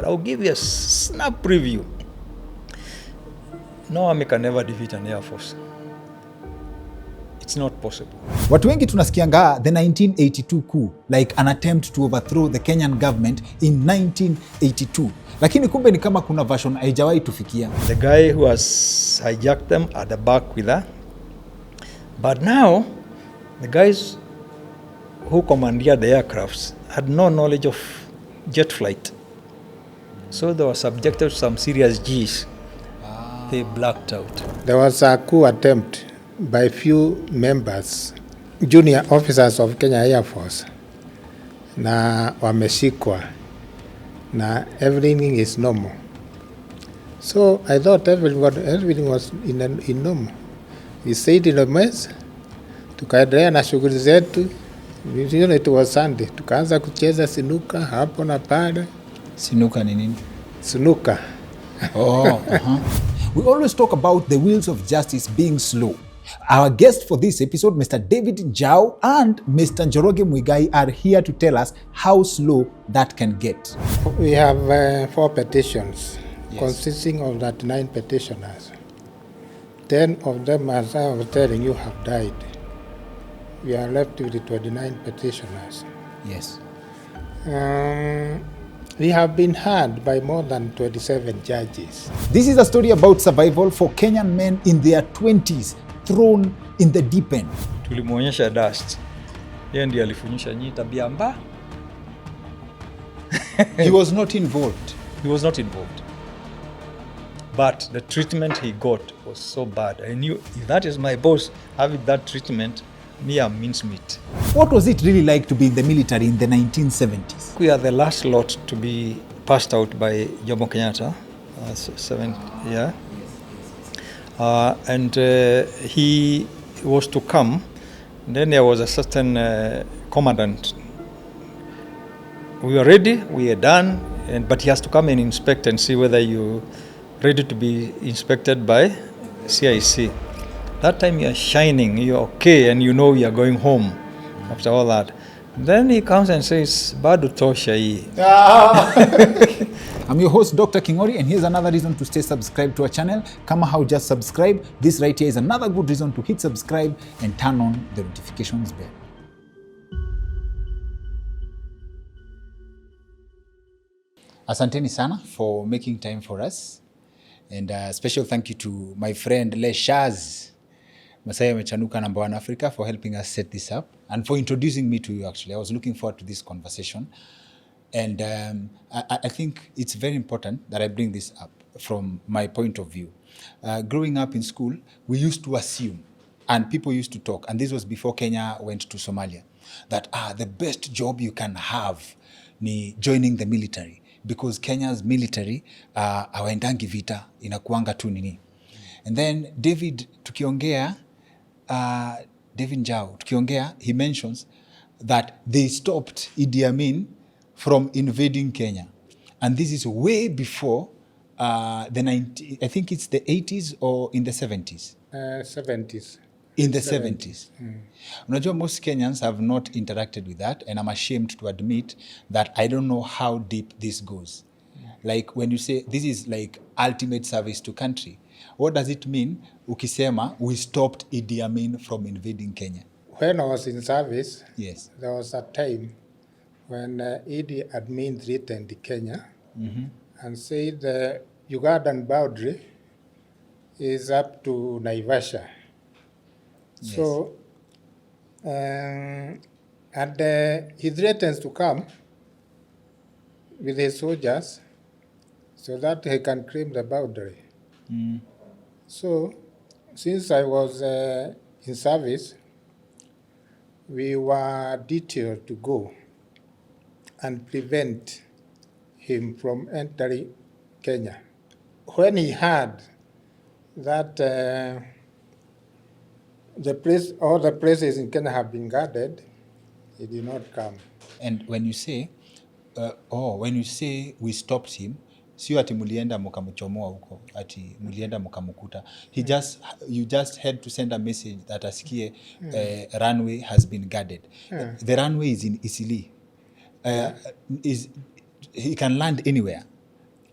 I'll give you a snap preview. No army can never defeat an Air Force. It's not possible. Watu wengi tunasikianga the 1982 coup like an attempt to overthrow the Kenyan government in 1982. Lakini kumbe ni kama kuna version haijawahi tufikia. The guy who has hijacked them at the back with her. But now, the guys who commandeered the aircrafts had no knowledge of jet flight. So they were subjected to some serious G's. They blacked out. There was a coup attempt by few members, junior officers of Kenya Air Force. Na wameshikwa. Na everything is normal. So I thought everything was in normal. We stayed in the mess. Tukaendelea na shughuli zetu. It was Sunday. Tukaanza kucheza sinuka hapo na pale. Sinuka ni nini? Sinuka. Oh, We always talk about the wheels of justice being slow. Our guest for this episode, Mr. David Njau and Mr. Njoroge Muigai, are here to tell us how slow that can get. We have 4 petitions, yes, consisting of that 9 petitioners. 10 of them, as I was telling you, have died. We are left with the 29 petitioners. Yes. We have been heard by more than 27 judges. This is a story about survival for Kenyan men in their 20s, thrown in the deep end. Tulimuonyesha dust. Yeye ndiye alifunyisha nyinyi tabia mbaya. He was not involved. He was not involved. But the treatment he got was so bad. I knew if that is my boss having that treatment, me a mincemeat. What was it really like to be in the military in the 1970s? We are the last lot to be passed out by Jomo Kenyatta, yeah. And he was to come. Then there was a certain commandant. We were ready, we are done, but he has to come and inspect and see whether you're ready to be inspected by CIC. That time you are shining, you're okay, and you know you are going home after all that. Then he comes and says, Badu tosha hii. I'm your host, Dr. Kingori, and here's another reason to stay subscribed to our channel. Kama how just subscribe, this right here is another good reason to hit subscribe and turn on the notifications bell. Asanteni sana for making time for us. And a special thank you to my friend Leshaz Masaya Mechanuka, #1 Africa, for helping us set this up and for introducing me to you. Actually, I was looking forward to this conversation. And I think it's very important that I bring this up from my point of view. Growing up in school, we used to assume, and people used to talk, and this was before Kenya went to Somalia, that the best job you can have ni joining the military, because Kenya's military hawaendangi vita, inakuanga tu nini. And then David Njau, tukiongea, he mentions that they stopped Idi Amin from invading Kenya. And this is way before I think it's the 80s or in the 70s? 70s. In the 70s. Unajua, most Kenyans have not interacted with that, and I'm ashamed to admit that I don't know how deep this goes. Like when you say this is like ultimate service to country, what does it mean ukisema we stopped Idi Amin from invading Kenya? When I was in service, yes, there was a time when Idi Amin threatened Kenya and said the Ugandan boundary is up to Naivasha. Yes. So, he threatens to come with his soldiers so that he can claim the boundary. So, since I was in service, we were detailed to go and prevent him from entering Kenya. When he heard that all the places in Kenya have been guarded, he did not come. And when you say we stopped him, sio ati mulienda mkamuchomoa huko, ati mulienda mkamukuta. You just had to send a message that asikie runway has been guarded. The runway is in Isili. He can land anywhere.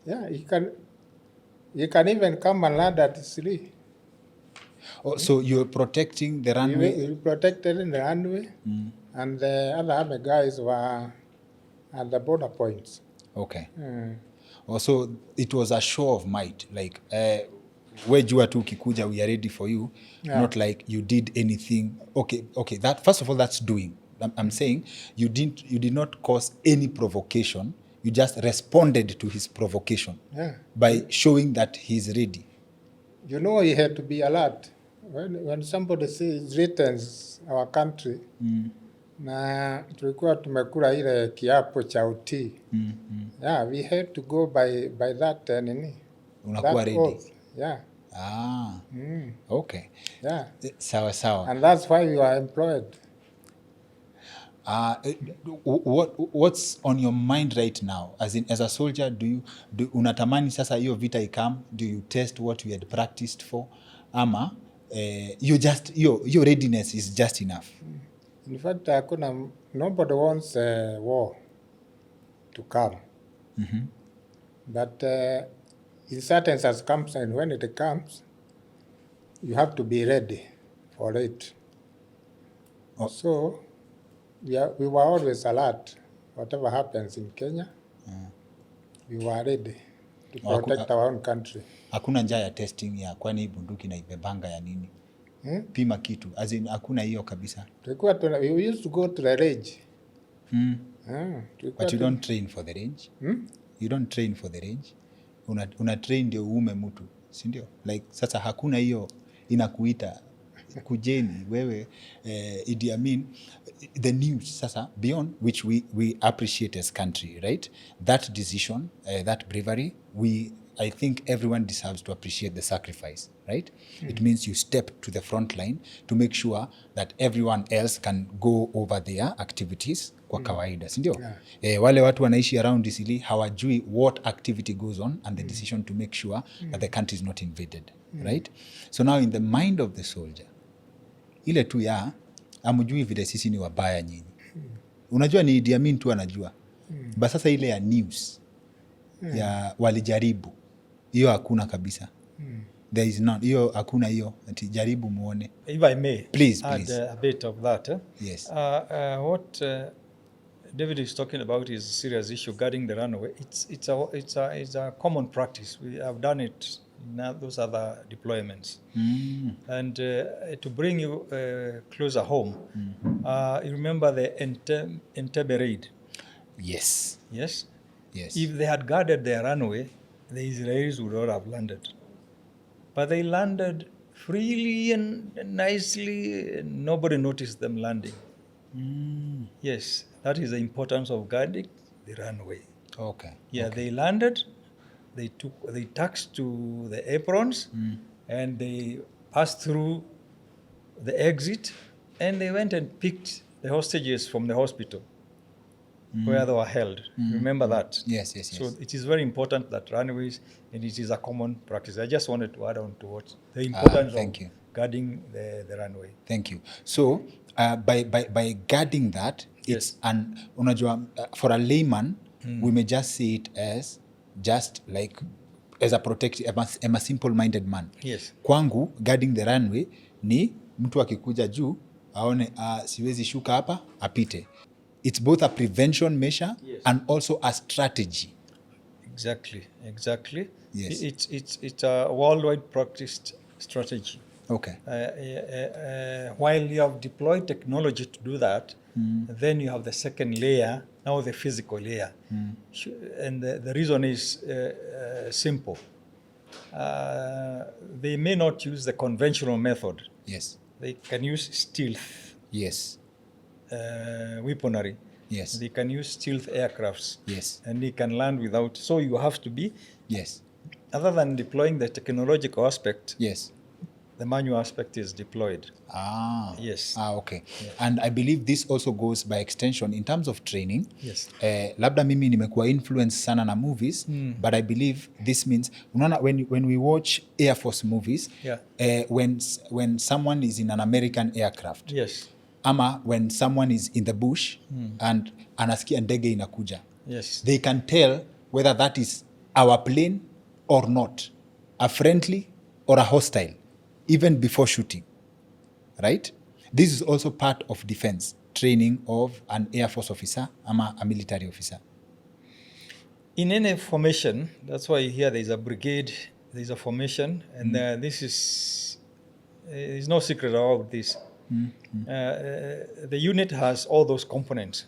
Yeah, you can even come and land at 3. Oh, so you're protecting the runway? We protected the runway, and the other army guys were at the border points. Okay. Mm. Also, it was a show of might, like we jua tu ukikuja, we are ready for you. Yeah. Not like you did anything. Okay. That first of all, that's doing. I'm saying you did not cause any provocation. You just responded to his provocation by showing that he's ready. You know, he had to be alert when somebody threatens our country. Na tulikuwa tumekula ile kiapo cha utii. Yeah, we had to go by that nini. Unakuwa ready. Oath. Yeah. Okay. Yeah. Sawa. And that's why we were employed. What's on your mind right now? As a soldier, unatamani sasa hiyo vita ikam? Do you test what you had practiced for? Ama your readiness is just enough? In fact, nobody wants war to come. But in certain circumstances, when it comes, you have to be ready for it. So we were always alert. Whatever happens in Kenya, we were ready to protect our own country. Hakuna njia ya testing ya kwani hii bunduki na ibebanga ya nini? Pima kitu. As in, hakuna hiyo kabisa. We used to go to the range. But you don't train for the range? You don't train for the range? Una train ndio uume mtu, si ndio? Like sasa hakuna hiyo inakuita kujeni wewe Idi Amin, the news sasa beyond which we appreciate as country, right? That decision, that bravery, I think everyone deserves to appreciate the sacrifice, right? It means you step to the front line to make sure that everyone else can go over their activities kwa kawaida, si ndio? Wale watu wanaishi around Isili hawajui what activity goes on and the decision to make sure that the country is not invaded, right? So now in the mind of the soldier, ile tu ya amujui vile sisi ni wabaya nyinyi. Unajua ni Idi Amin tu anajua. But sasa ile ya news ya walijaribu, hiyo hakuna kabisa. There is none. Hiyo hakuna hiyo. Ati jaribu muone. If I may please. add a bit of that. Yes. What David is talking about is a serious issue guarding the runway. It's a common practice. We have done it in those other deployments. And to bring you closer home, you remember the Entebbe raid? Yes. Yes? Yes. If they had guarded their runway, the Israelis would not have landed. But they landed freely and nicely, and nobody noticed them landing. Yes, that is the importance of guarding the runway. Okay. Yeah, okay. They landed, they taxed to the aprons, and they passed through the exit, and they went and picked the hostages from the hospital where they were held. Remember that? Yes. So it is very important that runways, and it is a common practice. I just wanted to add on to what the importance of guarding the runway. Thank you. So by guarding that, it's unajua, for a layman, we may just see it as just like as a protective, a simple-minded man. Yes. Kwangu, guarding the runway ni mtu akikuja juu aone siwezi shuka hapa apite. It's both a prevention measure and also a strategy. Exactly. Yes. It's a worldwide practiced strategy. Okay. While you have deployed technology to do that, then you have the second layer, now the physical layer. And the reason is simple. They may not use the conventional method. Yes. They can use stealth. Yes. Weaponry. Yes. They can use stealth aircrafts. Yes. And they can land without. So you have to be. Yes. Other than deploying the technological aspect. Yes. The manual aspect is deployed. Yes. Okay. Yeah. And I believe this also goes by extension in terms of training. Yes. Labda mimi nimekuwa influenced sana na movies, but I believe this means, unaona, when we watch Airforce movies, when someone is in an American aircraft, yes, ama when someone is in the bush and anasikia ndege inakuja, yes, they can tell whether that is our plane or not, a friendly or a hostile, even before shooting, right? This is also part of defense training of an Air Force officer ama a military officer. In any formation, that's why here there is a brigade, there is a formation, and this is there's no secret about this. The unit has all those components,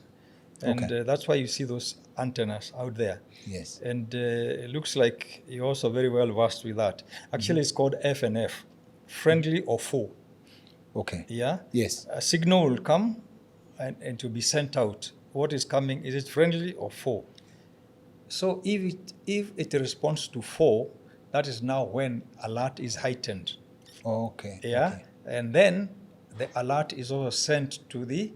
and Okay. that's why you see those antennas out there. Yes. And it looks like you're also very well versed with that. Actually, it's called F&F, friendly or foe. Okay. Yeah. Yes. A signal will come, and to be sent out. What is coming? Is it friendly or foe? So if it responds to foe, that is now when alert is heightened. Okay. Yeah. Okay. And then the alert is also sent to the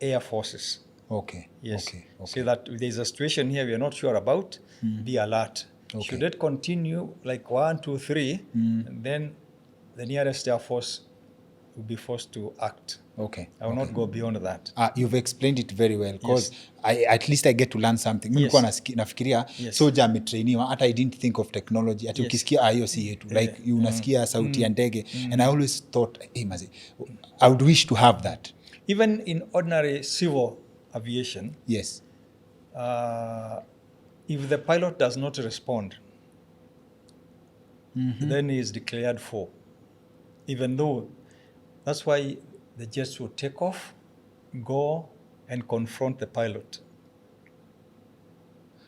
Air Forces. Okay. Yes. Okay. See that there's a situation here we are not sure about, be alert. Okay. Should it continue like 1, 2, 3, and then the nearest Air Force will be forced to act. Okay. I will not go beyond that. You've explained it very well because at least I get to learn something. Mimi nilikuwa nafikiria soja ametrainiwa, hata I didn't think of technology. Ati ukisikia hiyo si yetu. Like unasikia sauti ya ndege. And I always thought, hey, mazi, I would wish to have that. Even in ordinary civil aviation, yes, if the pilot does not respond, then he is declared foe. Even though, that's why the jets will take off, go and confront the pilot.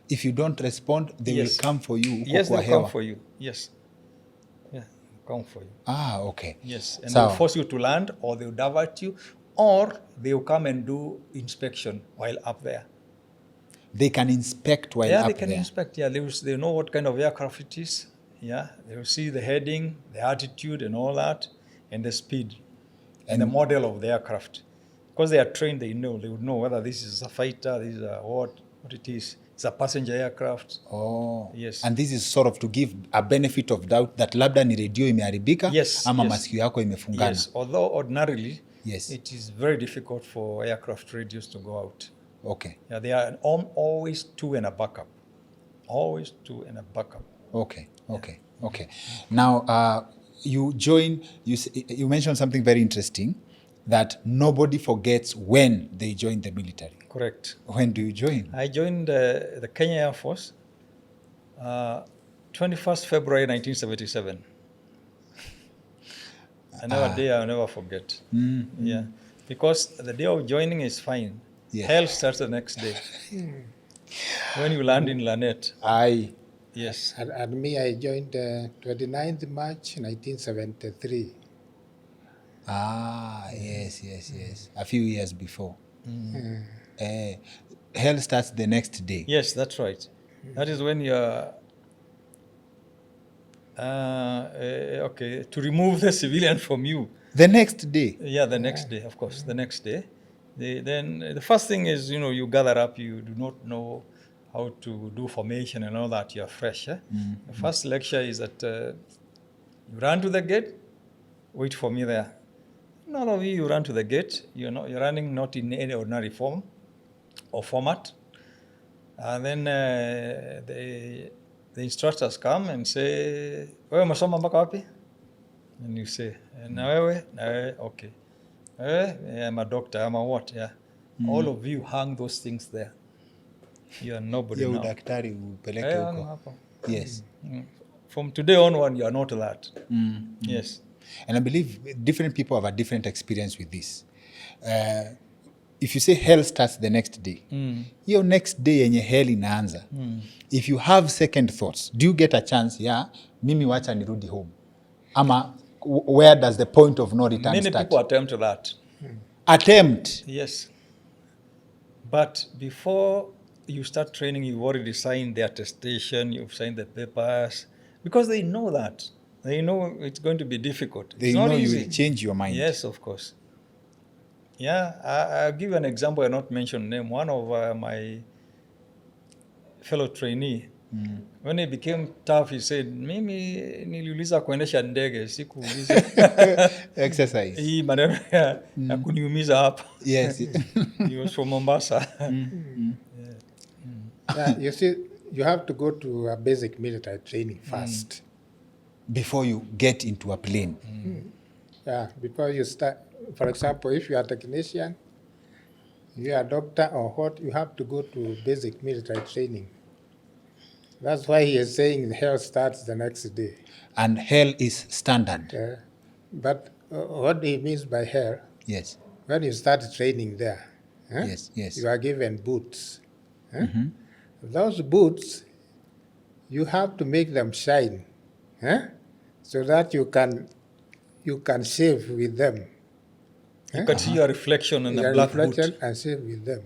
If you don't respond, they will come for you. Yes, they'll come for you. Yes. Yeah, come for you. Okay. Yes, and they'll force you to land, or they'll divert you, or they'll come and do inspection while up there. They can inspect while up there? Yeah, they can inspect. Yeah, they know what kind of aircraft it is. Yeah, they will see the heading, the altitude and all that, and the speed, and the model of the aircraft. Because they are trained, they would know whether this is a fighter, this is a what it is. It's a passenger aircraft. Oh. Yes. And this is sort of to give a benefit of doubt that labda ni radio imeharibika ama masikio yako imefungana. Yes, although ordinarily yes, it is very difficult for aircraft radios to go out. Okay. Yeah, they are always two and a backup. Always two and a backup. Okay, okay, okay. Now, you mentioned something very interesting, that nobody forgets when they join the military. Correct. When do you join? I joined the Kenya Air Force 21st February 1977. Another day I'll never forget. Yeah, because the day of joining is fine. Yeah. Hell starts the next day. When you land in Lanet. Yes. And me, I joined 29th March 1973. Yes. A few years before. Hell starts the next day. Yes, that's right. That is when you're to remove the civilian from you. The next day? Yeah, the next day, of course, the next day. Then the first thing is, you gather up, you do not know how to do formation and all that, you're fresh. The first lecture is that you run to the gate, wait for me there. None of you run to the gate, you're running not in any ordinary form or format. And then the instructors come and say, wewe umesoma mpaka wapi? And you say, na wewe, okay. I'm a doctor, I'm a what, yeah. All of you hang those things there. You are nobody now. Daktari upeleke huko. Yes. From today onward, you are not that. Yes. And I believe different people have a different experience with this. If you say hell starts the next day, your next day yenye hell inaanza. If you have second thoughts, do you get a chance, mimi wacha nirudi home? Ama where does the point of no return start? Many people attempt that. Attempt? Yes. But before you start training, you've already signed the attestation, you've signed the papers, because they know that. They know it's going to be difficult. They know you will change your mind. Yes, of course. Yeah, I'll give you an example. I'll not mention name. One of my fellow trainee, when he became tough, he said, mimi niliuliza kuendesha ndege, sikuuliza exercise. Hii maneno ya kuniumiza hapa. Yes. He was from Mombasa. Yeah, you have to go to a basic military training first. Before you get into a plane. Yeah, before you start. For example, if you are a technician, you are a doctor or what, you have to go to basic military training. That's why he is saying the hell starts the next day. And hell is standard. But what he means by hell, Yes. when you start training there, Yes. you are given boots. Those boots, you have to make them shine, so that you can shave with them. You can see your reflection in a Your black reflection boot. and shave with them.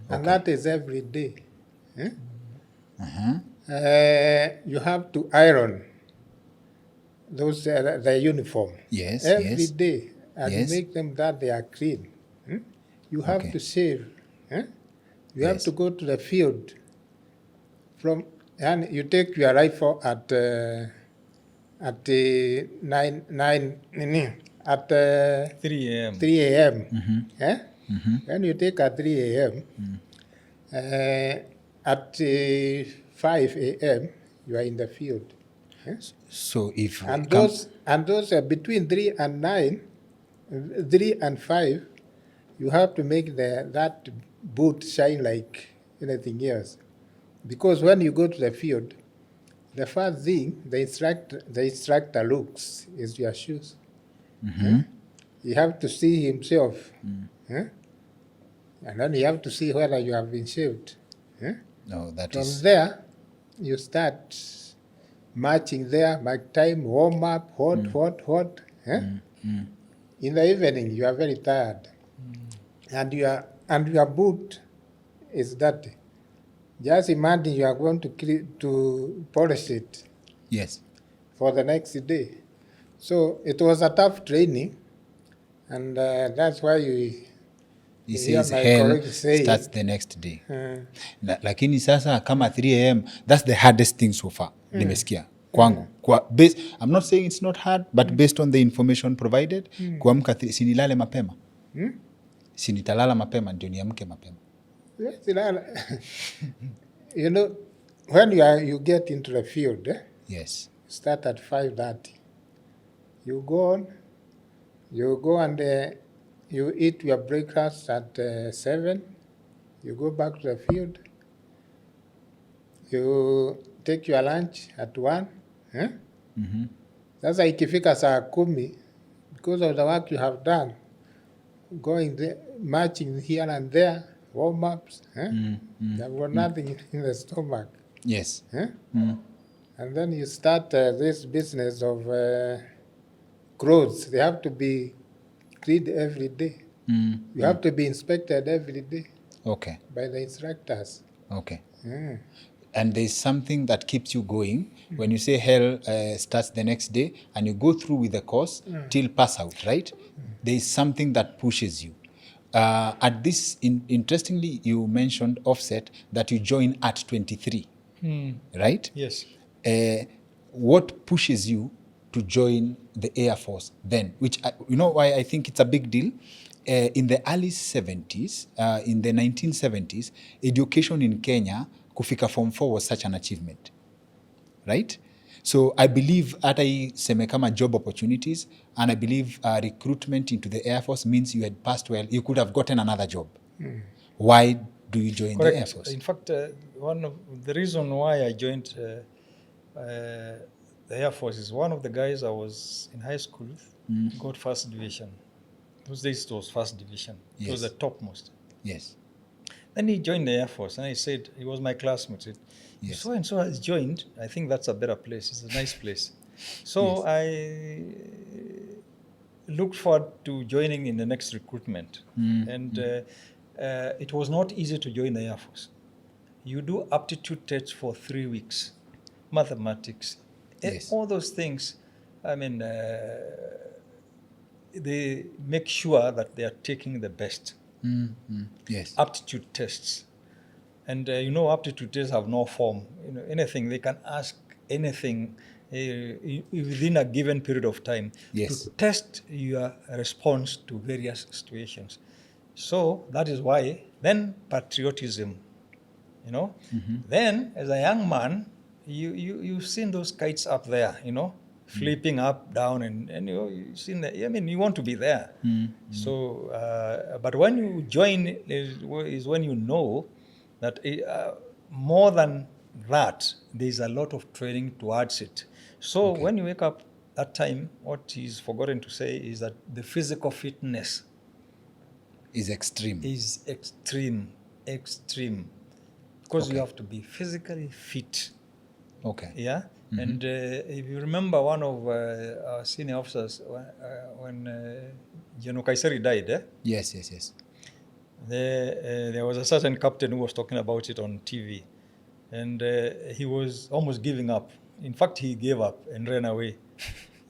And that is every day. You have to iron those the uniform every day and make them that they are clean. You have to shave. You have to go to the field and you take your rifle at 3 a.m. 3 a.m. When you take at 3 a.m. At 5 a.m. you are in the field. So if those between 3 and 9, 3 and 5, you have to make that boot shine like anything else. Because when you go to the field, the first thing the instructor looks is your shoes. You have to see himself. And then you have to see whether you have been shaved. No, that From is... there, you start marching there, mark time, warm up, hot. In the evening, you are very tired. And your boot is dirty. Just imagine you are going to polish it. Yes. For the next day. So it was a tough training, and that's why he says hell starts the next day. Lakini sasa kama 3 a.m., that's the hardest thing so far. Nimesikia kwangu. I'm not saying it's not hard, but based on the information provided, kuamka sinilale mapema. Sinitalala mapema ndio niamke mapema. You know, when you get into the field, yes, start at 5:30. You go and you eat your breakfast at 7. You go back to the field. You take your lunch at 1. Sasa ikifika saa 10, because of the work you have done, going there, marching here and there, warm-ups, you've got nothing in the stomach. Yes. And then you start this business of clothes. They have to be cleaned every day. You have to be inspected every day. Okay. By the instructors. Okay. And there's something that keeps you going when you say hell starts the next day and you go through with the course till pass out, right? There is something that pushes you. At this, interestingly, you mentioned offset that you join at 23, right? Yes. What pushes you to join the Air Force then? Which, you know why I think it's a big deal? In the early 70s, in the 1970s, education in Kenya, kufika Form 4 was such an achievement, right? So I believe hata hii seme kama job opportunities, and I believe recruitment into the Air Force means you had passed well, you could have gotten another job. Why do you join the Air Force? In fact, one of the reason why I joined the Air Force is one of the guys I was in high school got first division. Those days it was first division. Yes. It was the topmost. Yes. Then he joined the Air Force, and he said, he was my classmate, said, yes. So and so has joined, I think that's a better place, it's a nice place. So yes. I looked forward to joining in the next recruitment. And it was not easy to join the Air Force. You do aptitude tests for 3 weeks, mathematics, yes. All those things. I mean, they make sure that they are taking the best. Yes. Aptitude tests. And aptitude tests have no form. Anything, they can ask anything within a given period of time, yes. to test your response to various situations. So that is why then patriotism you know. Then, as a young man, you've seen those kites up there, you know, flipping up, down, and you've seen that. I mean, you want to be there. So, but when you join is when you know that more than that, there's a lot of training towards it. So when you wake up that time, what is forgotten to say is that the physical fitness Is extreme. is extreme, because you have to be physically fit. Okay. Yeah, and if you remember, one of our senior officers when General Kaiseri died, Yes, yes, yes. there was a certain captain who was talking about it on TV, and he was almost giving up. In fact, he gave up and ran away.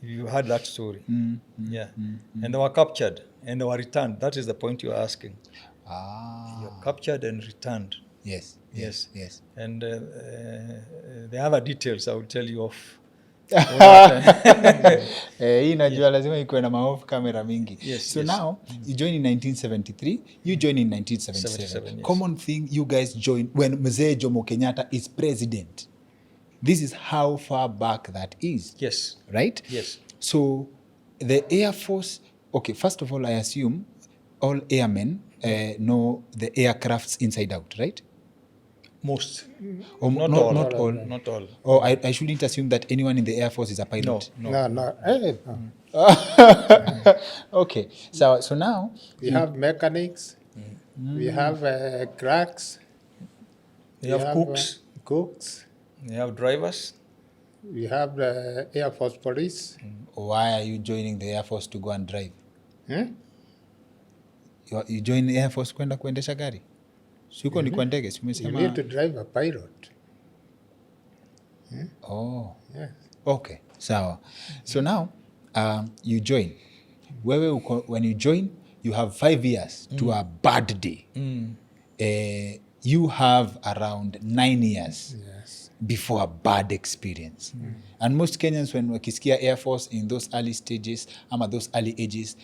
You heard that story. Yeah, and they were captured and they were returned. That is the point you are asking. You're captured and returned. Yes, yes, yes. And the other details I will tell you off. Hii najua lazima ikuwe na ma-off camera mingi. So now, you join in 1973, you join in 1977. Yes. Common thing, you guys join when Mzee Jomo Kenyatta is president. This is how far back that is. Yes. Right? Yes. So the Air Force, okay, first of all, I assume all airmen know the aircrafts inside out, right? Most. Or Not all. Not all. Or I shouldn't assume that anyone in the Air Force is a pilot. No. No. Okay. So now We have mechanics. We have cracks. We have cooks. Cooks. We have drivers. We have the Air Force Police. why are you joining the Air Force to go and drive? You join the Air Force kwenda kuendesha gari? Siko ni kwa ndege, si You umesema. need to drive a pilot. Oh. Yes. Okay, sawa. So now you join. When you join, you have 5 years to a bad day. You have around 9 years before a bad experience. And most Kenyans, when wakisikia Air Force in those early stages, those early ages,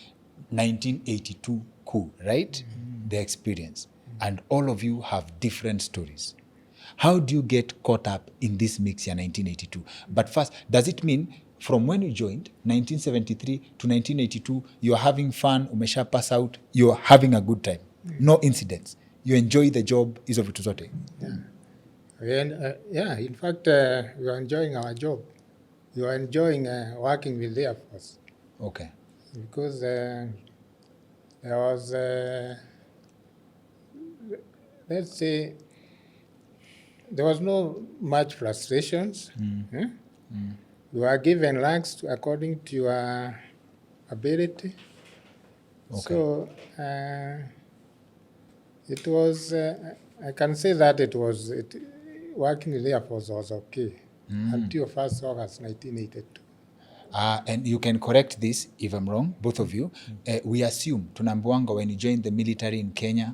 1982 coup, right? The experience. And all of you have different stories. How do you get caught up in this mix here, 1982? But first, does it mean from when you joined, 1973 to 1982, you're having fun, umesha pass out, you're having a good time, no incidents, you enjoy the job, hizo vitu zote? In fact, we are enjoying our job. We are enjoying working with the Air Force. Okay. Because there was, let's say, there was no much frustrations. You are given ranks according to your ability. Okay. So it was, I can say that working with the Air Force was okay until 1st August 1982. And you can correct this if I'm wrong, both of you. We assume, tunambuanga, when you join the military in Kenya,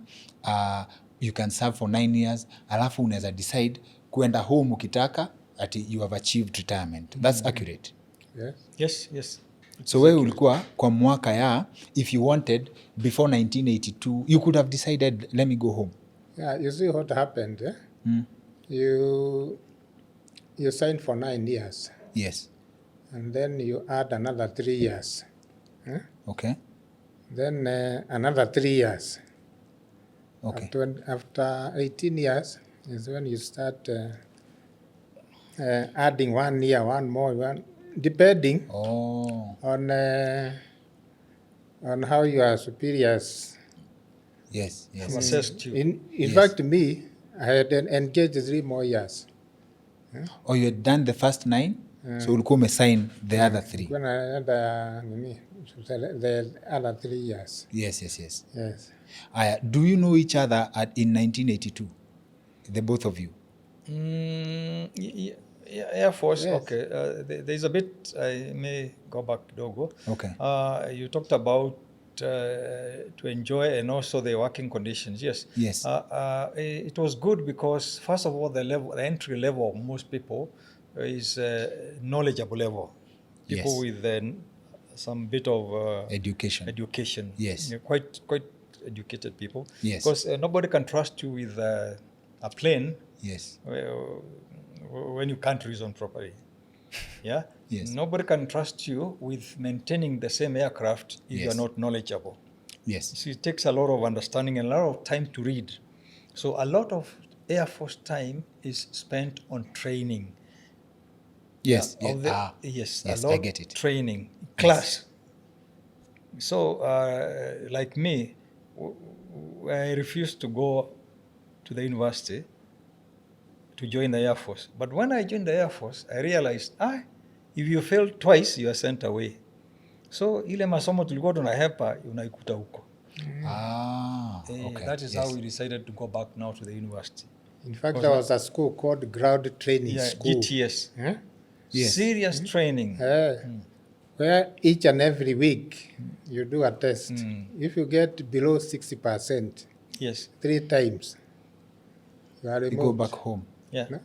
you can serve for 9 years, alafu unaweza decide kuenda home ukitaka, ati you have achieved retirement. That's accurate? Yes. So wewe ulikuwa kwa mwaka ya, if you wanted, before 1982, you could have decided, let me go home. Yeah, you see what happened, You signed for 9 years. Yes. And then you add another 3 years. Okay. Then another 3 years. Okay. After 18 years is when you start adding 1 year, one more, depending on how your superiors Yes. Assessed you. In fact, me, I had engaged 3 more years. Or you had done the first 9, so ulikuwa umesign the other 3. When I had the other 3 years. Yes. Yes. Do you know each other in 1982? The both of you? Air Force, Yes. okay. There's a bit, I may go back, Dogo. Okay. You talked about to enjoy and also the working conditions. Yes. It was good because, first of all, the entry level of most people is knowledgeable level. People with some bit of education. Yes. Quite educated people. Yes. Because nobody can trust you with a plane Yes. when you can't reason properly. Yeah? Yes. Nobody can trust you with maintaining the same aircraft if Yes. you're not knowledgeable. Yes. See, it takes a lot of understanding and a lot of time to read. So a lot of Air Force time is spent on training. Yes. Of the, yes. a lot I get it. training, class. So, like me, I refused to go to the university to join the Air Force. But when I joined the Air Force, I realized, if you fail twice, you are sent away. So ile masomo tulikuwa tunahepa unaikuta huko. Okay. That is how we decided to go back now to the university. In fact, there was a school called Ground Training School. GTS. Huh? Yes. Serious training. Where each and every week you do a test. If you get below 60%, Yes. 3 times, you are removed. You go back home. Yeah. No?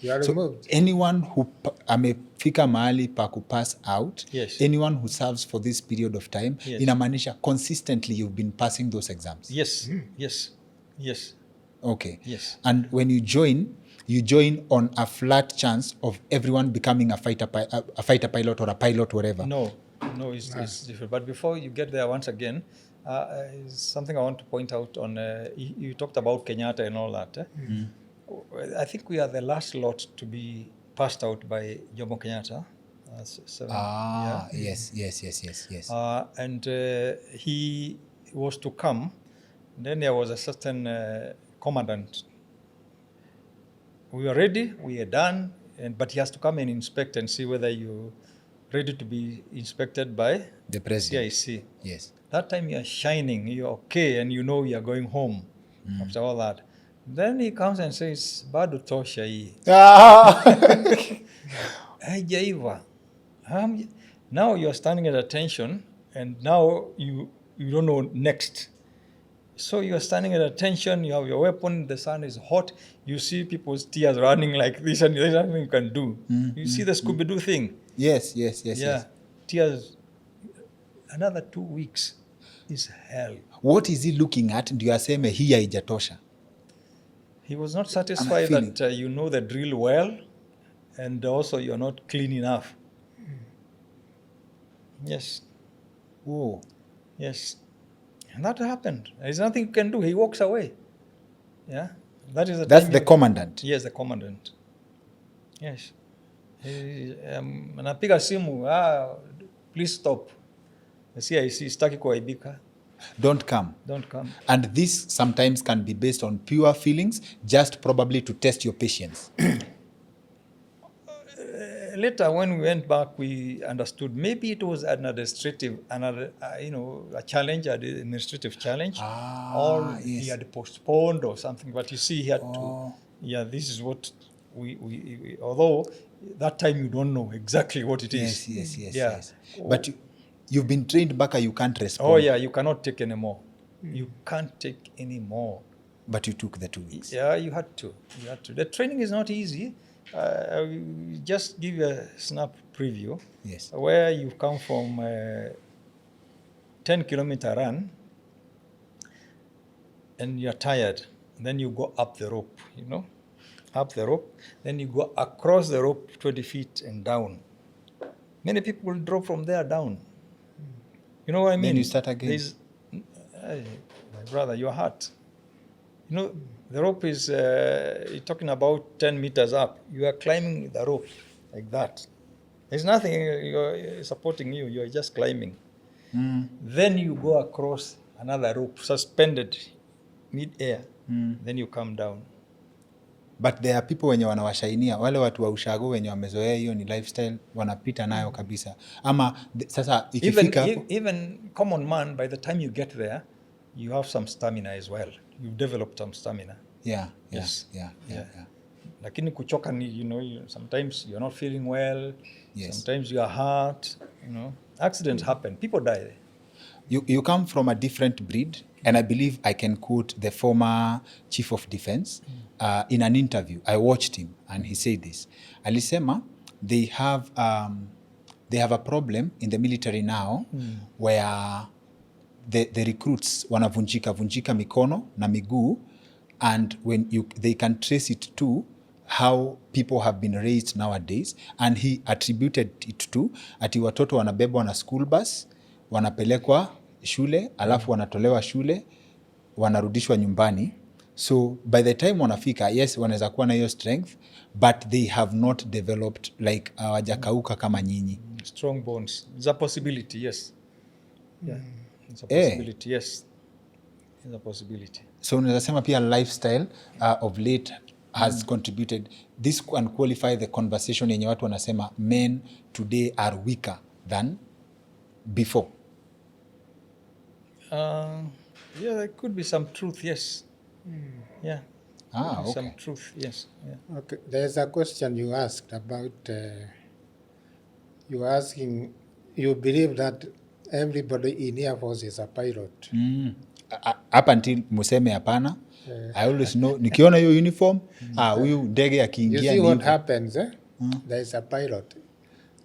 You are So removed. anyone who amefika mahali pa kupass out, Yes. anyone who serves for this period of time, Yes. inamaanisha consistently you've been passing those exams. Yes. Yes. Yes. Okay. Yes. And when you join on a flat chance of everyone becoming a fighter pilot or a pilot, whatever. No, it's different. But before you get there, once again, something I want to point out on, you talked about Kenyatta and all that. I think we are the last lot to be passed out by Jomo Kenyatta. Yes. And he was to come. Then there was a certain commandant. We were ready, we are done, but he has to come and inspect and see whether you're ready to be inspected by The president. CIC. Yes. That time you're shining, you're okay, and you know you're going home after all that. Then he comes and says, bado tosha hii. Haijaiva. Now you're standing at attention, and now you don't know next. So you're standing at attention, you have your weapon, the sun is hot, you see people's tears running like this, and there's nothing you can do. You see the Scooby-Doo thing? Yes. Tears. Another 2 weeks is hell. What is he looking at? Ndio aseme hii haijatosha. He was not satisfied that you know the drill well, and also you're not clean enough. Yes. Whoa. Yes. And that happened. There's nothing you can do. He walks away. Yeah. That's the commandant. Yes, the commandant. Yes. Anapiga simu, please stop. The CIC sitaki kuaibika. Don't come. And this sometimes can be based on pure feelings, just probably to test your patience. Later, when we went back, we understood maybe it was an administrative, a challenge, an administrative challenge, or he had postponed or something. But you see, he had to. Yeah, this is what we although that time you don't know exactly what it is. Yes. But you've been trained, Baka, you can't respond. Oh yeah, you cannot take any more. You can't take any more. But you took the 2 weeks. Yeah, you had to. The training is not easy. I will just give you a snap preview. Yes. Where you come from 10-kilometer run and you're tired. Then you go up the rope, up the rope. Then you go across the rope 20 feet and down. Many people will drop from there down. You know what I mean? Then you start again. My brother, you're hurt. The rope is, you're talking about 10 meters up. You are climbing the rope like that. There's nothing supporting you. You're just climbing. Then you go across another rope, suspended mid-air. Then you come down. But there are people wenye wanawashainia, wale watu wa ushago wenye wamezoea hiyo ni lifestyle, wanapita nayo kabisa. Ama sasa ikifika even common man, by the time you get there, you have some stamina as well. You've developed some stamina. Yeah. Lakini kuchoka ni, sometimes you're not feeling well. Yes. Sometimes you are hurt. Accidents happen. People die. You come from a different breed, and I believe I can quote the former chief of defense in an interview. I watched him, and he said this. Alisema they have a problem in the military now where the recruits wanavunjika mikono na miguu and they can trace it to how people have been raised nowadays, and he attributed it to ati watoto wanabebwa na school bus, wanapelekwa shule, alafu wanatolewa shule, wanarudishwa nyumbani. So by the time wanafika, yes, wanaweza kuwa na hiyo strength, but they have not developed, like hawajakauka kama nyinyi. Strong bones. It's a possibility, yes. Yeah. It's a possibility, yes. It's a possibility. So unaweza sema pia lifestyle of late has contributed. This can qualify the conversation yenye watu wanasema men today are weaker than before. Yeah, there could be some truth, yes. Yeah. Okay. Some truth, yes. Yeah. Okay, there's a question you asked about, you asking, you believe that everybody in Air Force is a pilot. Up until museme hapana. I always know, nikiona hiyo uniform, huyu ndege akiingia. You see what happens, eh? There is a pilot.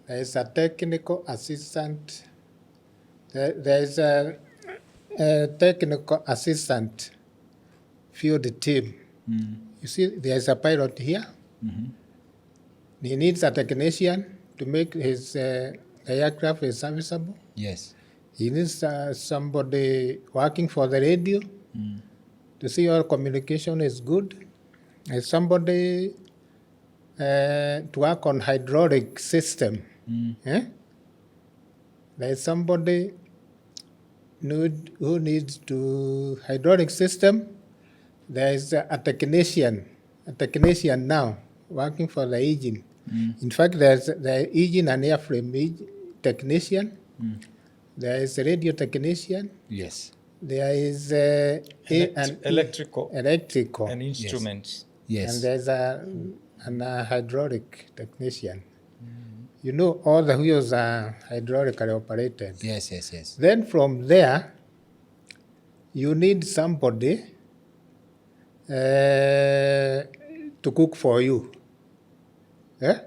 There is a technical assistant. There is a technical assistant field team. You see, there is a pilot here. He needs a technician to make his aircraft serviceable. Yes. He needs somebody working for the radio to see our communication is good. There's somebody to work on hydraulic system. There's somebody who needs to hydraulic system. There's a technician now working for the engine. In fact, there's the engine and airframe technician. There is a radio technician. Yes. There is an electrical and and instruments. Yes. and there's a hydraulic technician. You know, all the wheels are hydraulically operated. Yes. Then from there, you need somebody to cook for you. Eh?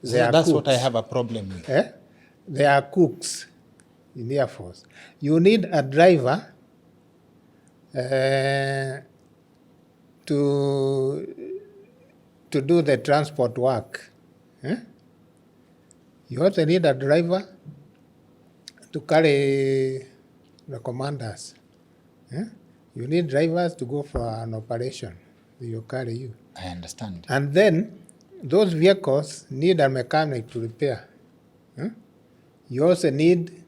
So that's what I have a problem with. Eh? There are cooks in Air Force. You need a driver to do the transport work. Eh? You also need a driver to carry the commanders. Eh? You need drivers to go for an operation. They will carry you. I understand. And then those vehicles need a mechanic to repair. Eh? You also need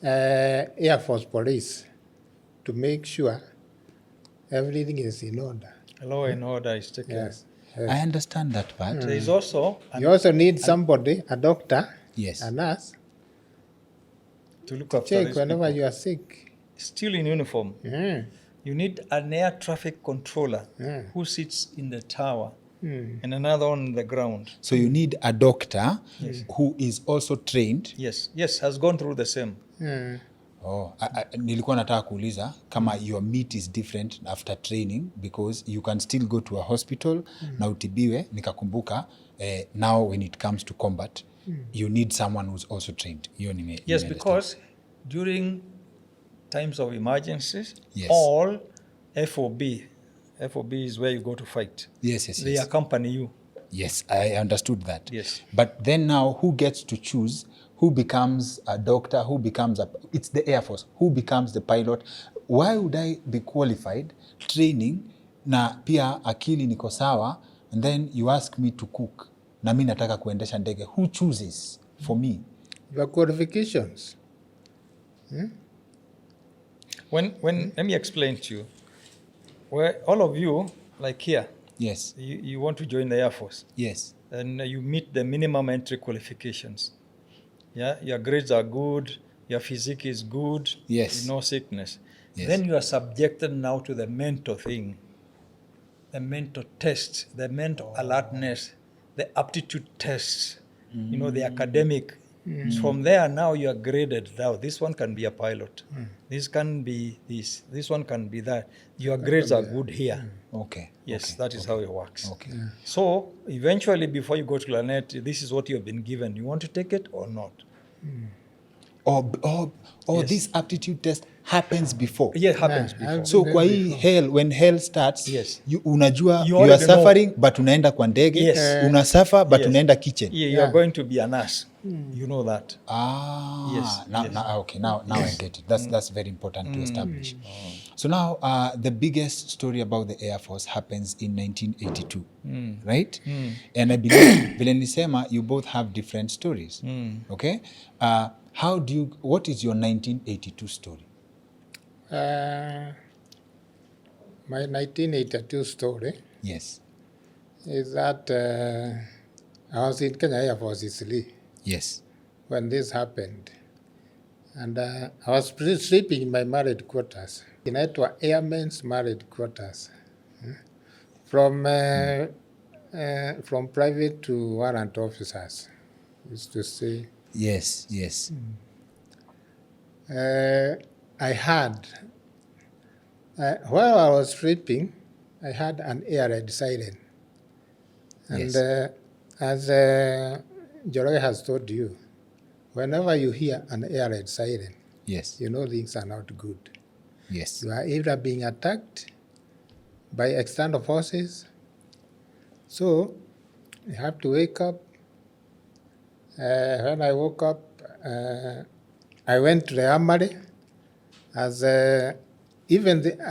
Air Force police to make sure everything is in order. Law and order is taken. Yes. I understand that part. There is also You also need somebody, a doctor, Yes. a nurse, to look after check these whenever people. you are sick. Still in uniform. Yeah. You need an air traffic controller who sits in the tower and another on the ground. So you need a doctor who is also trained. Yes, has gone through the same. Yeah. Nilikuwa nataka kuuliza kama your meat is different after training, because you can still go to a hospital na utibiwe. Nikakumbuka now when it comes to combat, you need someone who's also trained. Yes, because during times of emergencies, Yes. all FOB is where you go to fight. Yes. They accompany you. Yes, I understood that. Yes. But then now who gets to choose who becomes a doctor, who becomes it's the Air Force, who becomes the pilot? Why would I be qualified, training, na pia akili niko sawa, and then you ask me to cook, na mimi nataka kuendesha ndege? Who chooses for me? Your qualifications. When let me explain to you. Where all of you, like here, Yes. you want to join the Air Force, Yes. and you meet the minimum entry qualifications. Yeah, your grades are good, your physique is good, Yes. no sickness. Yes. Then you are subjected now to the mental thing, the mental tests, the mental alertness, the aptitude tests, the academic. From there, now you are graded. Now, this one can be a pilot. This can be this. This one can be that. Your grades are good here. Okay. Yes, okay. that is how it works. Okay. So, eventually, before you go to Lanet, this is what you have been given. You want to take it or not? Yes. this aptitude test happens before. Yeah, it happens Yeah, before. I've So been kwa there hii before. hell, when hell starts, Yes. unajua You you are already know. suffering but unaenda kwa ndege, Yes. unasuffer but Yes. unaenda kitchen. Yeah, you Yeah. are going to be a nurse. You know that. Yes, Now, yes. okay, now I get it. That's very important to establish. So now, the biggest story about the Air Force happens in 1982, right? And I believe, vile nisema, you both have different stories, okay? What is your 1982 story? My 1982 story Yes. is that I was in Kenya Air Force Isili Yes. when this happened. And I was sleeping in my married quarters. Inaitwa Airmen's Married Quarters. From private to warrant officers, used to say. Yes, yes. I had, while I was sleeping, I had an air raid siren. And Yes. as Njoroge has told you, whenever you hear an air raid siren, Yes. you know things are not good. Yes. You are either being attacked by external forces, so you have to wake up. When I woke up, I went to the armory. As I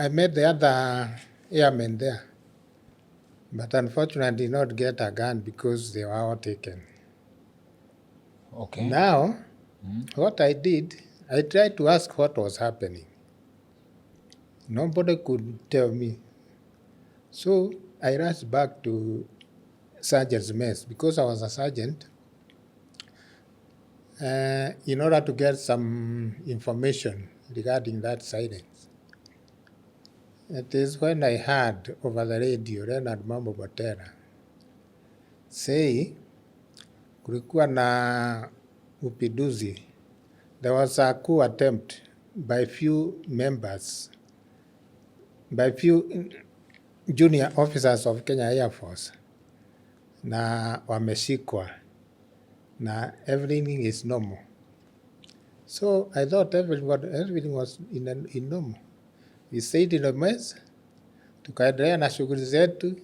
met the other airmen there, but unfortunately did not get a gun because they were all taken. Okay. Now, what I did, I tried to ask what was happening. Nobody could tell me. So I rushed back to sergeant's mess because I was a sergeant, in order to get some information regarding that silence. It is when I heard over the radio Leonard Mambo Botera say kulikuwa na upiduzi. There was a coup attempt by few junior officers of Kenya Air Force na wameshikwa na everything is normal. So I thought everything was in normal. We stayed in the mess, tukaendelea na shughuli zetu.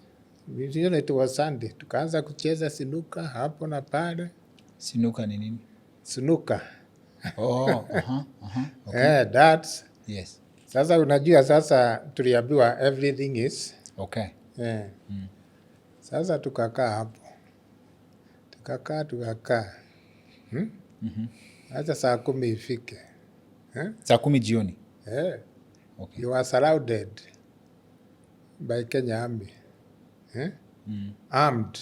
It was Sunday, tukaanza kucheza sinuka hapo na pale. Sinuka ni nini? Sinuka. Okay. Darts. Yes. Sasa unajua sasa tuliambiwa everything is. Okay. Sasa tukakaa hapo. Tukakaa. Sasa saa 10 ifike. Saa 10 jioni. Okay. You were surrounded by Kenya Army. Armed.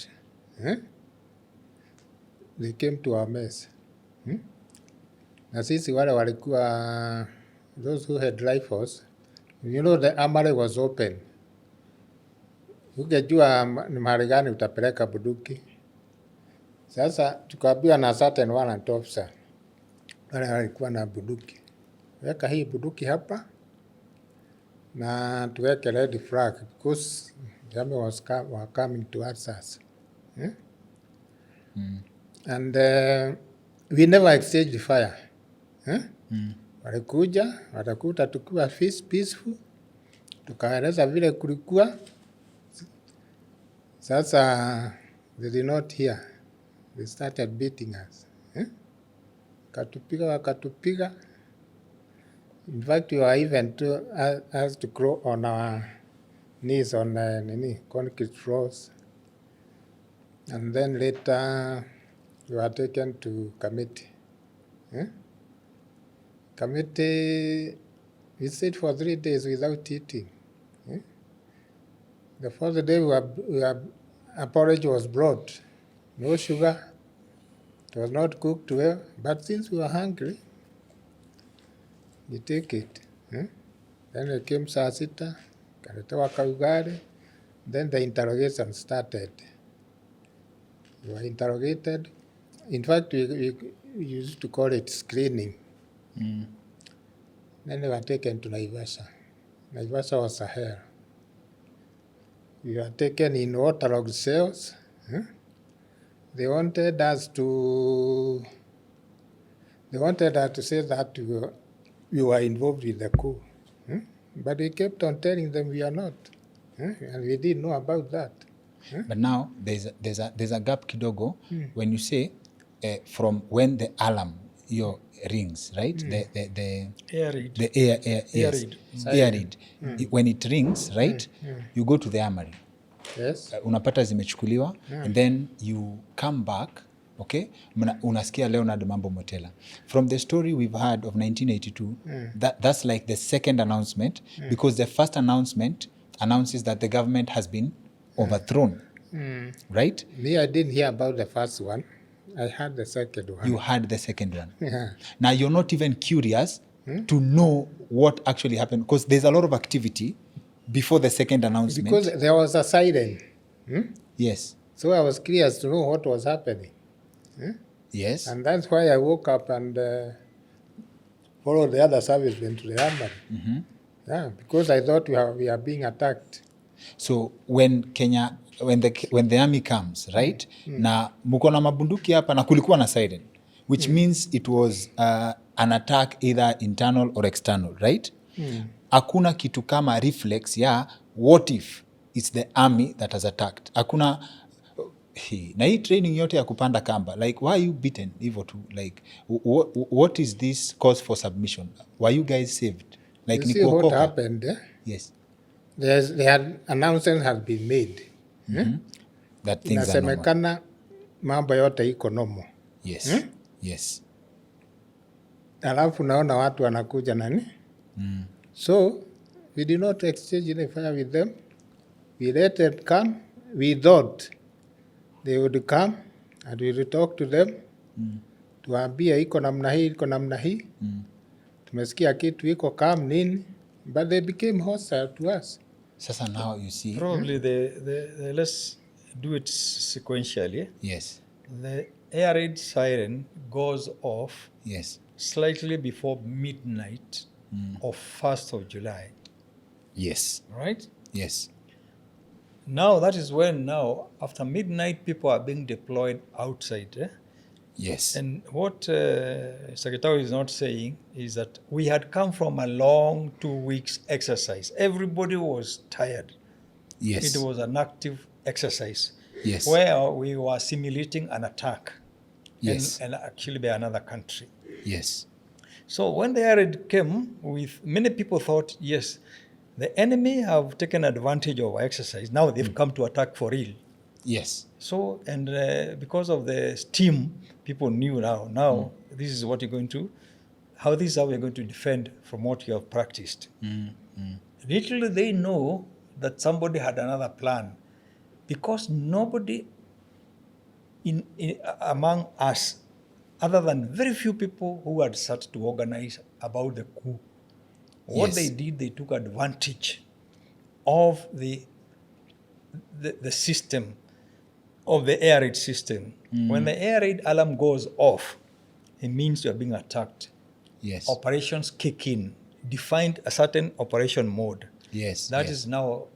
They came to our mess. Na sisi wale walikuwa, those who had rifles, you know the armory was open. Ungejua ni mahali gani utapeleka bunduki. Sasa tukaambiwa na certain warrant officer wale walikuwa na bunduki, weka hii bunduki hapa na tuweke red flag because the army were coming towards us. And we never exchanged fire. Walikuja, watakuta tukiwa peaceful, tukaeleza vile kulikuwa. Sasa they did not hear. They started beating us. Wakatupiga. In fact, we were even asked to crawl on our knees on concrete floors. And then later, we were taken to committee. Committee, we stayed for 3 days without eating. The fourth day, a porridge was brought. No sugar. It was not cooked well. But since we were hungry, we take it. Then it came saa 6, kaletewa kaugari. Then the interrogation started. We were interrogated. In fact, we used to call it screening. Then they were taken to Naivasha. Naivasha was a hell. We were taken in waterlogged cells. They wanted us to They wanted us to say that we were involved with the coup. But we kept on telling them we are not. And we didn't know about that. But now there's a gap kidogo when you say from when the alarm rings, right? The Air raid. the air yes, Air air raid. When it rings, right? You go to the armory. Yes. Unapata zimechukuliwa and then you come back, okay? Unasikia Leonard Mambo Motela. From the story we've heard of 1982, that's like the second announcement because the first announcement announces that the government has been overthrown, right? Me, I didn't hear about the first one. I heard the second one. You heard the second one. Yeah. Now you're not even curious to know what actually happened because there's a lot of activity before the second announcement. Because there was a siren. Yes. So I was curious to know what was happening. Yes. And that's why I woke up and followed the other servicemen to the armory. Yeah, because I thought we are being attacked. So when the army comes, right? Na muko na mabunduki hapa na kulikuwa na siren, which means it was an attack either internal or external, right? Hakuna kitu kama reflex ya what if it's the army that has attacked. Hakuna na hii training yote ya kupanda kamba, like why are you beaten hivyo tu, like what is this cause for submission? Were you guys saved? Like You see what happened? Yes. Announcement has been made. That things are normal. Inasemekana mambo yote iko normal. Yes. Yes. Alafu naona watu wanakuja nani? So we did not exchange any fire with them. We let them come. We thought they would come and we would talk to them. Tuambia iko namna hii, iko namna hii. Tumesikia kitu iko kam nini. But they became hostile to us. Sasa now you see. Probably the let's do it sequentially. Yes. The air raid siren goes off Yes. slightly before midnight of 1st of July. Yes. Right? Yes. Now that is when after midnight people are being deployed outside. Yes. And what Secretary is not saying is that we had come from a long 2 weeks exercise. Everybody was tired. Yes. It was an active exercise. Yes. Where we were simulating an attack. Yes. And actually by another country. Yes. So when the air raid came, many people thought, yes, the enemy have taken advantage of our exercise. Now they've come to attack for real. Yes. So, and because of the steam, people knew now this is what you're going to, this is how we're going to defend from what you have practiced. Little they know that somebody had another plan, because nobody among us, other than very few people who had started to organize about the coup, what they did, they took advantage of the system, of the air raid system. When the air raid alarm goes off, it means you're being attacked. Yes. Operations kick in, defined a certain operation mode. Yes. That is now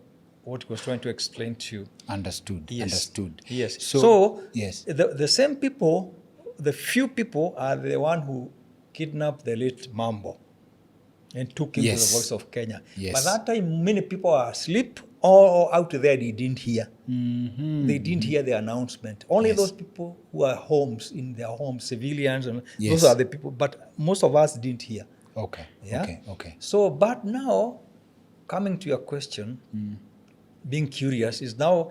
what I was trying to explain to you. Understood. Yes. Understood. Yes. So yes. The same people, the few people are the one who kidnapped the late Mambo and took him to the Voice of Kenya. Yes. By that time, many people are asleep or out there, they didn't hear. They didn't hear the announcement. Only those people who are in their homes, civilians, and those are the people, but most of us didn't hear. Okay. Yeah? Okay. So, but now, coming to your question, being curious is now,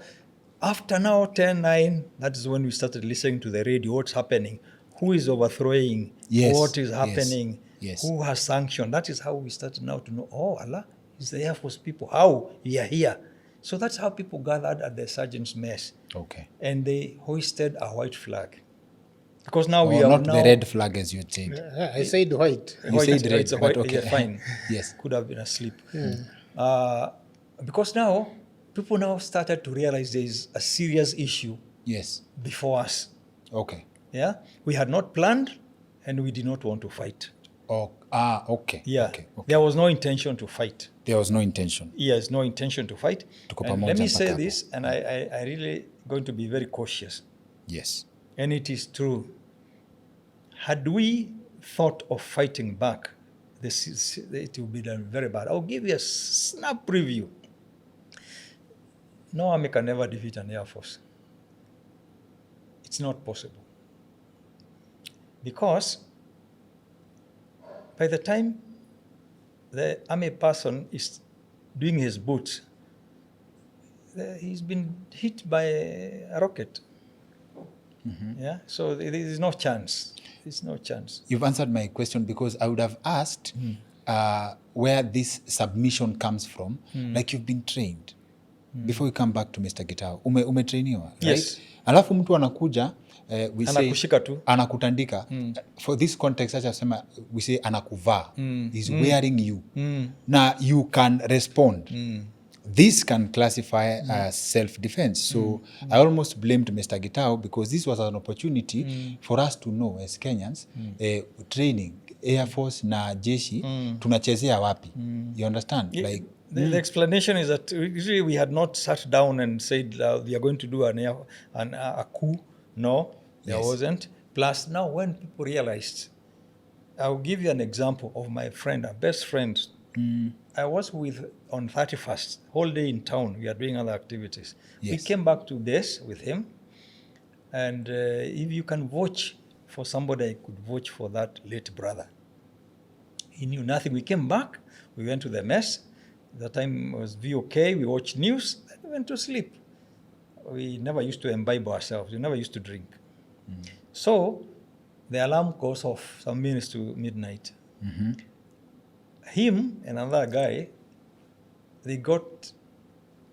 after 10-9, that is when we started listening to the radio, what's happening, who is overthrowing, what is happening, who has sanctioned. That is how we started now to know, Allah, it's the Air Force people, how we are here. So that's how people gathered at the sergeant's mess. Okay. And they hoisted a white flag. Because now we are not the red flag as you said. I said white. You said red, but okay. Yeah, fine. Yes. Could have been asleep. Because now, people now started to realize there is a serious issue before us. Okay. Yeah? We had not planned and we did not want to fight. Okay. Yeah. Okay. There was no intention to fight. There was no intention. Yes, no intention to fight. And let me say this, and I really going to be very cautious. Yes. And it is true. Had we thought of fighting back, it will be done very bad. I'll give you a snap preview. No army can ever defeat an Air Force. It's not possible. Because by the time the army person is doing his boots, he's been hit by a rocket. Yeah, so there is no chance. There's no chance. You've answered my question, because I would have asked where this submission comes from. Like, you've been trained. Before we come back to Mr. Gitau, umetrainiwa, right? Yes. Alafu mtu anakuja, we say, Anakushika tu. Anakutandika. For this context, we say anakuvaa. He's wearing you. Now you can respond. This can classify as self-defense. So I almost blamed Mr. Gitau, because this was an opportunity for us to know as Kenyans, training, Air Force na jeshi, tunachezea wapi. You understand? Like, the explanation is that usually we had not sat down and said we are going to do a coup. No, there wasn't. Plus, now when people realized, I'll give you an example of my friend, our best friend. I was with on 31st, whole day in town. We are doing other activities. We came back to base with him. And if you can vouch for somebody, I could vouch for that late brother. He knew nothing. We came back. We went to the mess. The time was VOK. We watched news. Then we went to sleep. We never used to imbibe ourselves. We never used to drink. So the alarm goes off some minutes to midnight. Him and another guy, they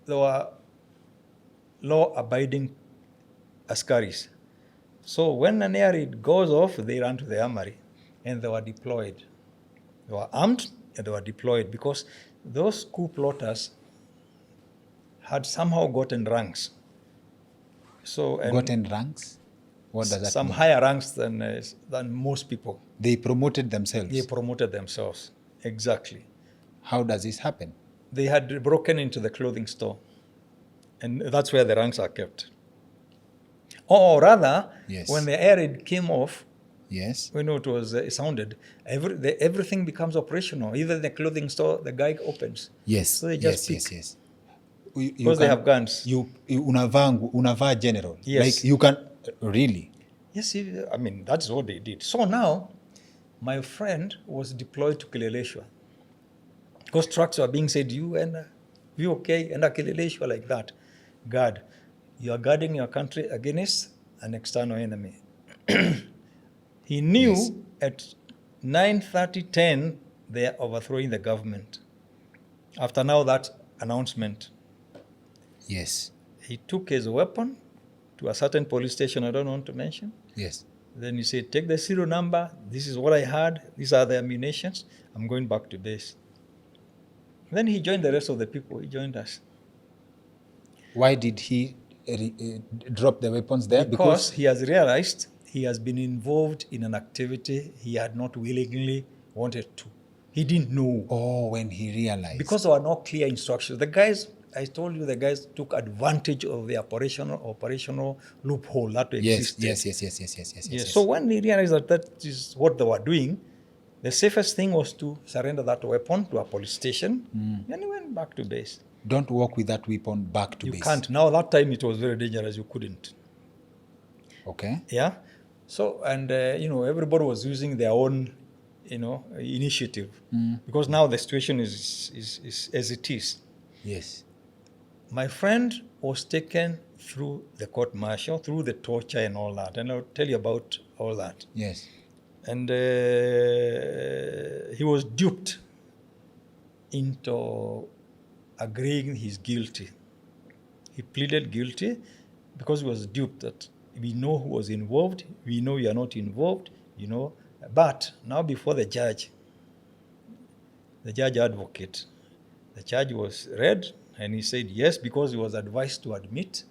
were law-abiding askaris. So when an air raid goes off, they ran to the armory and they were deployed. They were armed and they were deployed, because those coup plotters had somehow gotten ranks. Gotten ranks? What does that some mean? higher ranks than most people. They promoted themselves? They promoted themselves, exactly. How does this happen? They had broken into the clothing store, and that's where the ranks are kept. Or rather, when the air raid came off, when it was sounded, everything becomes operational. Even the clothing store, the guy opens. So they just pick. Because they have guns. Unavaa general. Yes. Like, you can, really? Yes, I mean, that's what they did. So now, my friend was deployed to Kileleshwa. Because trucks were being said, you okay, and a Kileleshwa like that. Guard, you are guarding your country against an external enemy. He knew at 9:30, 10, they are overthrowing the government. After now that announcement, he took his weapon to a certain police station I don't want to mention. Then he said, take the serial number. This is what I had. These are the ammunitions. I'm going back to base. Then he joined the rest of the people. He joined us. Why did he drop the weapons there? Because he has realized he has been involved in an activity he had not willingly wanted to. He didn't know. Oh, when he realized. Because there were no clear instructions. The guys, I told you, the guys took advantage of the operational loophole that existed. Yes. So when he realized that is what they were doing, the safest thing was to surrender that weapon to a police station, and he went back to base. Don't walk with that weapon back to base. You can't. Now, that time it was very dangerous. You couldn't. Okay. Yeah. So, and, everybody was using their own, initiative. Because now the situation is as it is. Yes. My friend was taken through the court-martial, through the torture and all that. And I'll tell you about all that. Yes. And he was duped into agreeing he's guilty. He pleaded guilty because he was duped that we know who was involved, we know you are not involved, But now before the judge advocate, the judge was read and he said yes, because he was advised to admit,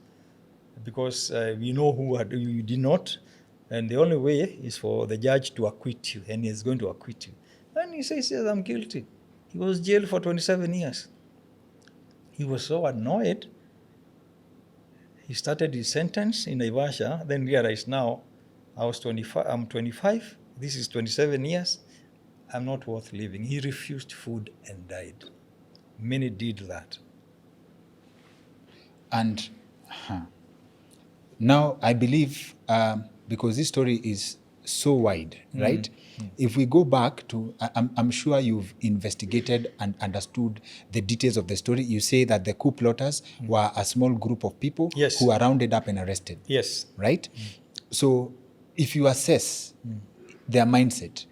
because we know who you did not, and the only way is for the judge to acquit you, and he's going to acquit you. And he says, yes, I'm guilty. He was jailed for 27 years. He was so annoyed. He started his sentence in Naivasha, then realized now I'm 25, this is 27 years, I'm not worth living. He refused food and died. Many did that. And now I believe, because this story is so wide, right? If we go back to, I'm sure you've investigated and understood the details of the story. You say that the coup plotters were a small group of people Yes. who were rounded up and arrested. Yes. Right? So if you assess their mindset,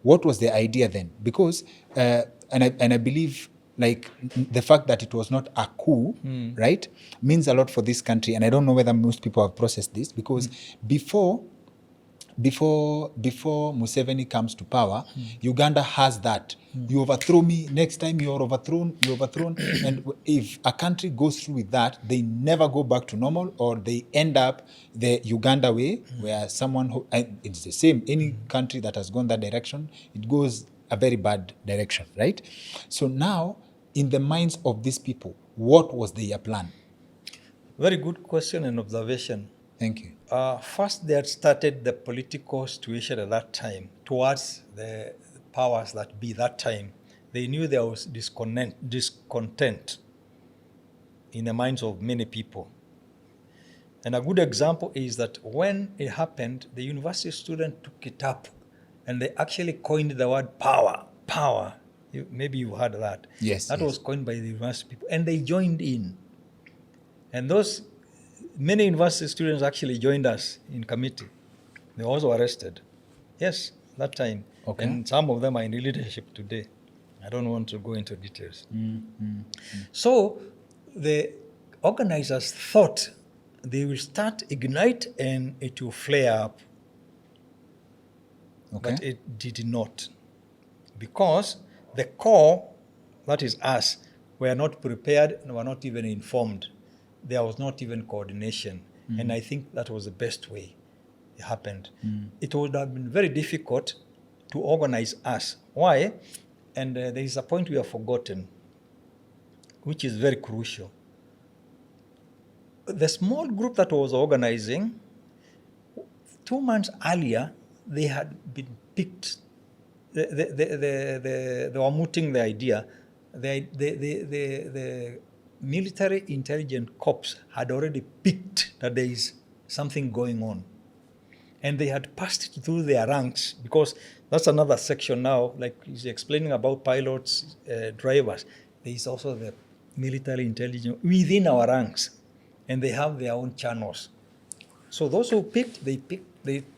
what was the idea then? Because, and I believe, like, the fact that it was not a coup, right, means a lot for this country. And I don't know whether most people have processed this, because before Museveni comes to power, Uganda has that. You overthrow me, next time you're overthrown. And if a country goes through with that, they never go back to normal, or they end up the Uganda way, where someone who, and it's the same, any country that has gone that direction, it goes a very bad direction, right? So now, in the minds of these people, what was their plan? Very good question and observation. Thank you. First, they had started the political situation at that time towards the powers that be that time. They knew there was discontent in the minds of many people. And a good example is that when it happened, the university student took it up and they actually coined the word power. Power. Maybe you heard that. Yes. That was coined by the university people. And they joined in. And those many university students actually joined us in committee. They were also arrested. Yes, that time. Okay. And some of them are in leadership today. I don't want to go into details. So the organizers thought they will start ignite and it will flare up. Okay. But it did not. Because the core, that is us, were not prepared and were not even informed. There was not even coordination. And I think that was the best way it happened. It would have been very difficult to organize us. Why? And there is a point we have forgotten, which is very crucial. The small group that was organizing, 2 months earlier, they had been picked. They were mooting the idea. The military intelligence corps had already picked that there is something going on. And they had passed it through their ranks, because that's another section now, like he's explaining about pilots, drivers. There is also the military intelligence within our ranks, and they have their own channels. So those who picked, they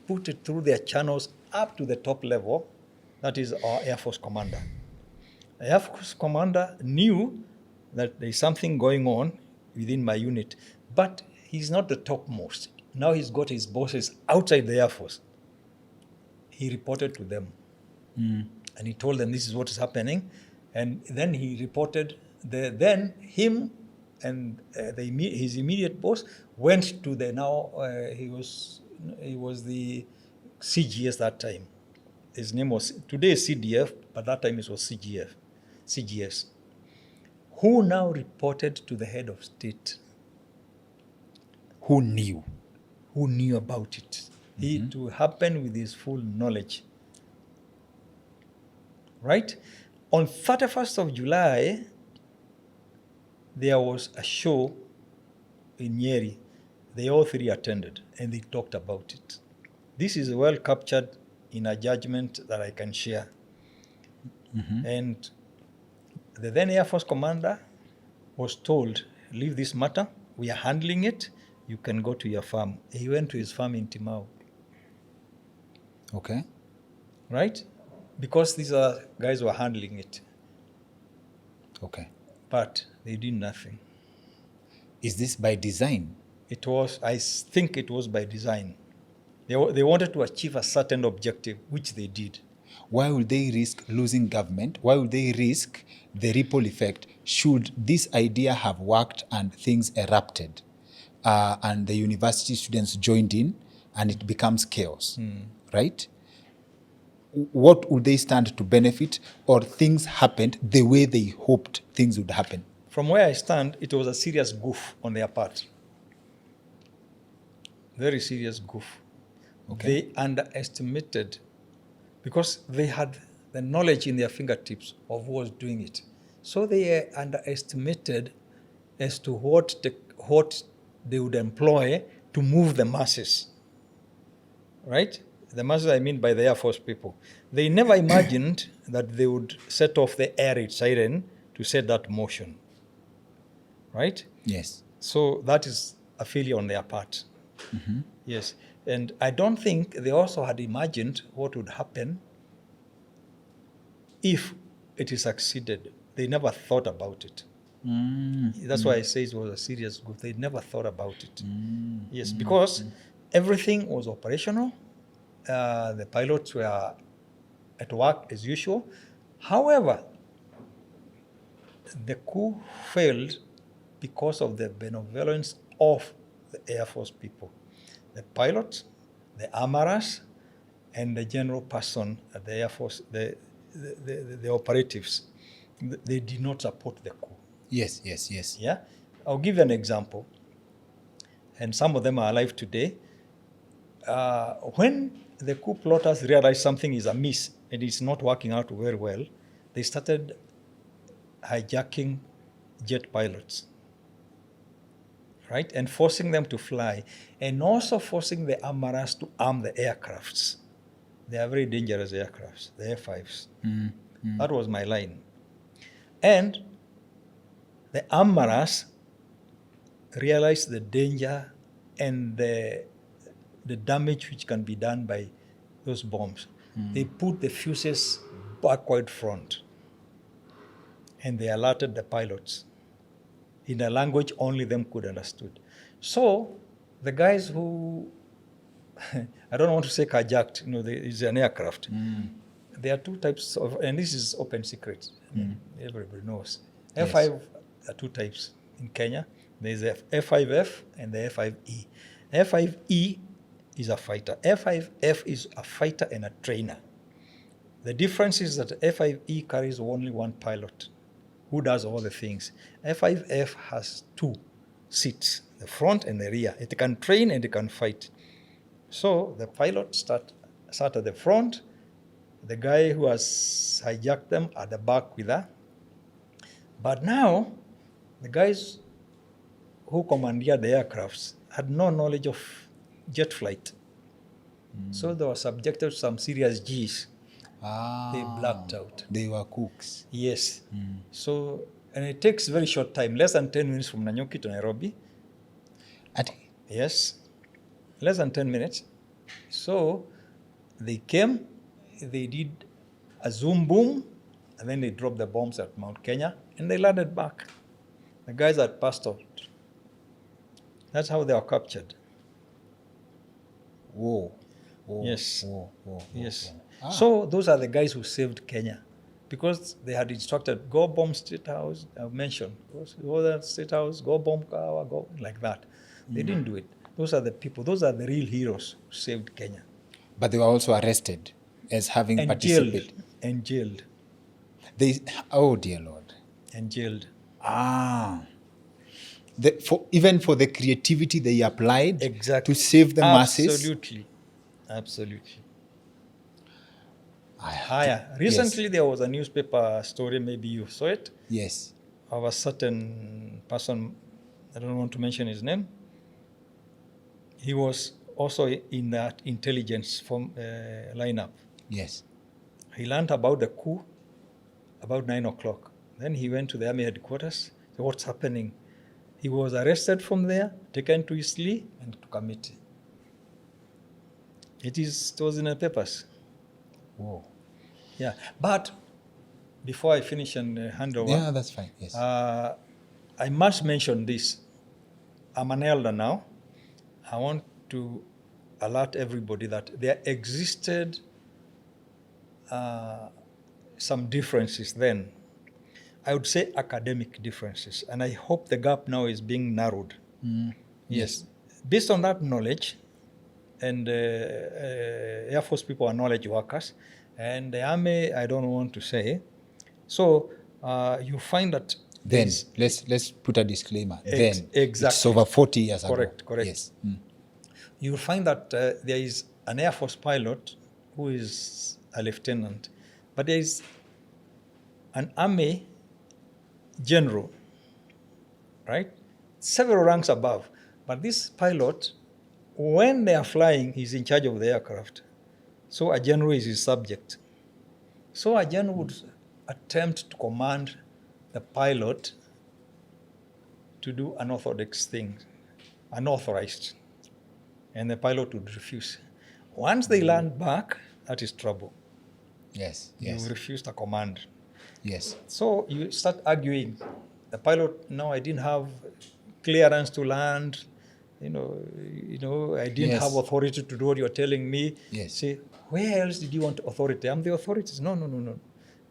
put it through their channels up to the top level. That is our Air Force commander. The Air Force commander knew that there is something going on within my unit, but he's not the topmost. Now he's got his bosses outside the Air Force. He reported to them. And he told them this is what is happening. And then he reported, then him and his immediate boss went to the he was the CGS that time. His name was, today is CDF, but that time it was CGS, who now reported to the head of state, who knew about it. It will happen with his full knowledge. Right? On 31st of July, there was a show in Nyeri. They all three attended, and they talked about it. This is well captured in a judgment that I can share. And the then Air Force commander was told, leave this matter, we are handling it, you can go to your farm. He went to his farm in Timau. Okay. Right? Because these guys were handling it. Okay. But they did nothing. Is this by design? It was, I think it was by design. They wanted to achieve a certain objective, which they did. Why would they risk losing government? Why would they risk the ripple effect should this idea have worked and things erupted and the university students joined in and it becomes chaos, right? What would they stand to benefit, or things happened the way they hoped things would happen? From where I stand, it was a serious goof on their part. Very serious goof. Okay. They underestimated because they had the knowledge in their fingertips of who was doing it. So they underestimated as to what they would employ to move the masses, right? The masses I mean by the Air Force people. They never imagined that they would set off the air raid siren to set that motion, right? Yes. So that is a failure on their part. Yes. And I don't think they also had imagined what would happen if it is succeeded. They never thought about it. That's why I say it was a serious group. They never thought about it. Yes, because everything was operational. The pilots were at work as usual. However, the coup failed because of the benevolence of the Air Force people. The pilots, the armorers, and the general person at the Air Force, the operatives, they did not support the coup. Yes. Yeah? I'll give you an example, and some of them are alive today. When the coup plotters realized something is amiss and it's not working out very well, they started hijacking jet pilots, right? And forcing them to fly, and also forcing the armorers to arm the aircrafts. They are very dangerous aircrafts, the F-5s. That was my line. And the armorers realized the danger and the damage which can be done by those bombs. They put the fuses backward front, and they alerted the pilots in a language only them could understood. So the guys who, I don't want to say carjacked, it's an aircraft. There are two types of, and this is open secret. Everybody knows. Yes. F5 are two types in Kenya. There's the F5F and the F5E. F5E is a fighter. F5F is a fighter and a trainer. The difference is that F5E carries only one pilot who does all the things. F5F has two seats, the front and the rear. It can train and it can fight. So the pilot sat at the front, the guy who has hijacked them at the back with her. But now, the guys who commandeered the aircrafts had no knowledge of jet flight. So they were subjected to some serious G's. They blacked out. They were cooks. Yes. So, and it takes very short time, less than 10 minutes from Nanyuki to Nairobi. Yes, less than 10 minutes. So they came, they did a zoom boom, and then they dropped the bombs at Mount Kenya, and they landed back. The guys had passed out. That's how they were captured. Whoa. Yes. Whoa. Yes. So those are the guys who saved Kenya, because they had instructed, go bomb State House, I've mentioned, go to State House, go bomb Kawa, go like that. They didn't do it. Those are the people, those are the real heroes who saved Kenya. But they were also arrested as having participated. And jailed. Oh dear Lord. And jailed. Even for the creativity they applied Exactly. to save the masses. Absolutely. Yes. Recently there was a newspaper story, maybe you saw it. Yes. Of a certain person, I don't want to mention his name. He was also in that intelligence lineup. Yes. He learned about the coup about 9 o'clock. Then he went to the army headquarters. So what's happening? He was arrested from there, taken to Eastleigh, and to committee. It was in the papers. Whoa. Yeah, but before I finish and hand over, Yeah, that's fine. Yes. I must mention this. I'm an elder now. I want to alert everybody that there existed some differences then. I would say academic differences, and I hope the gap now is being narrowed. Yes. Based on that knowledge, and Air Force people are knowledge workers, and the Army, I don't want to say. So you find that Then, let's put a disclaimer. Then, exactly. It's over 40 years ago. Correct. Yes. You'll find that there is an Air Force pilot who is a lieutenant, but there is an army general, right? Several ranks above. But this pilot, when they are flying, he's in charge of the aircraft. So a general is his subject. So a general would attempt to command the pilot to do unorthodox things, unauthorized, and the pilot would refuse. Once they land back, that is trouble. Yes. You refuse the command. Yes. So you start arguing. The pilot, no, I didn't have clearance to land. I didn't have authority to do what you're telling me. Yes. Say, where else did you want authority? I'm the authorities. No.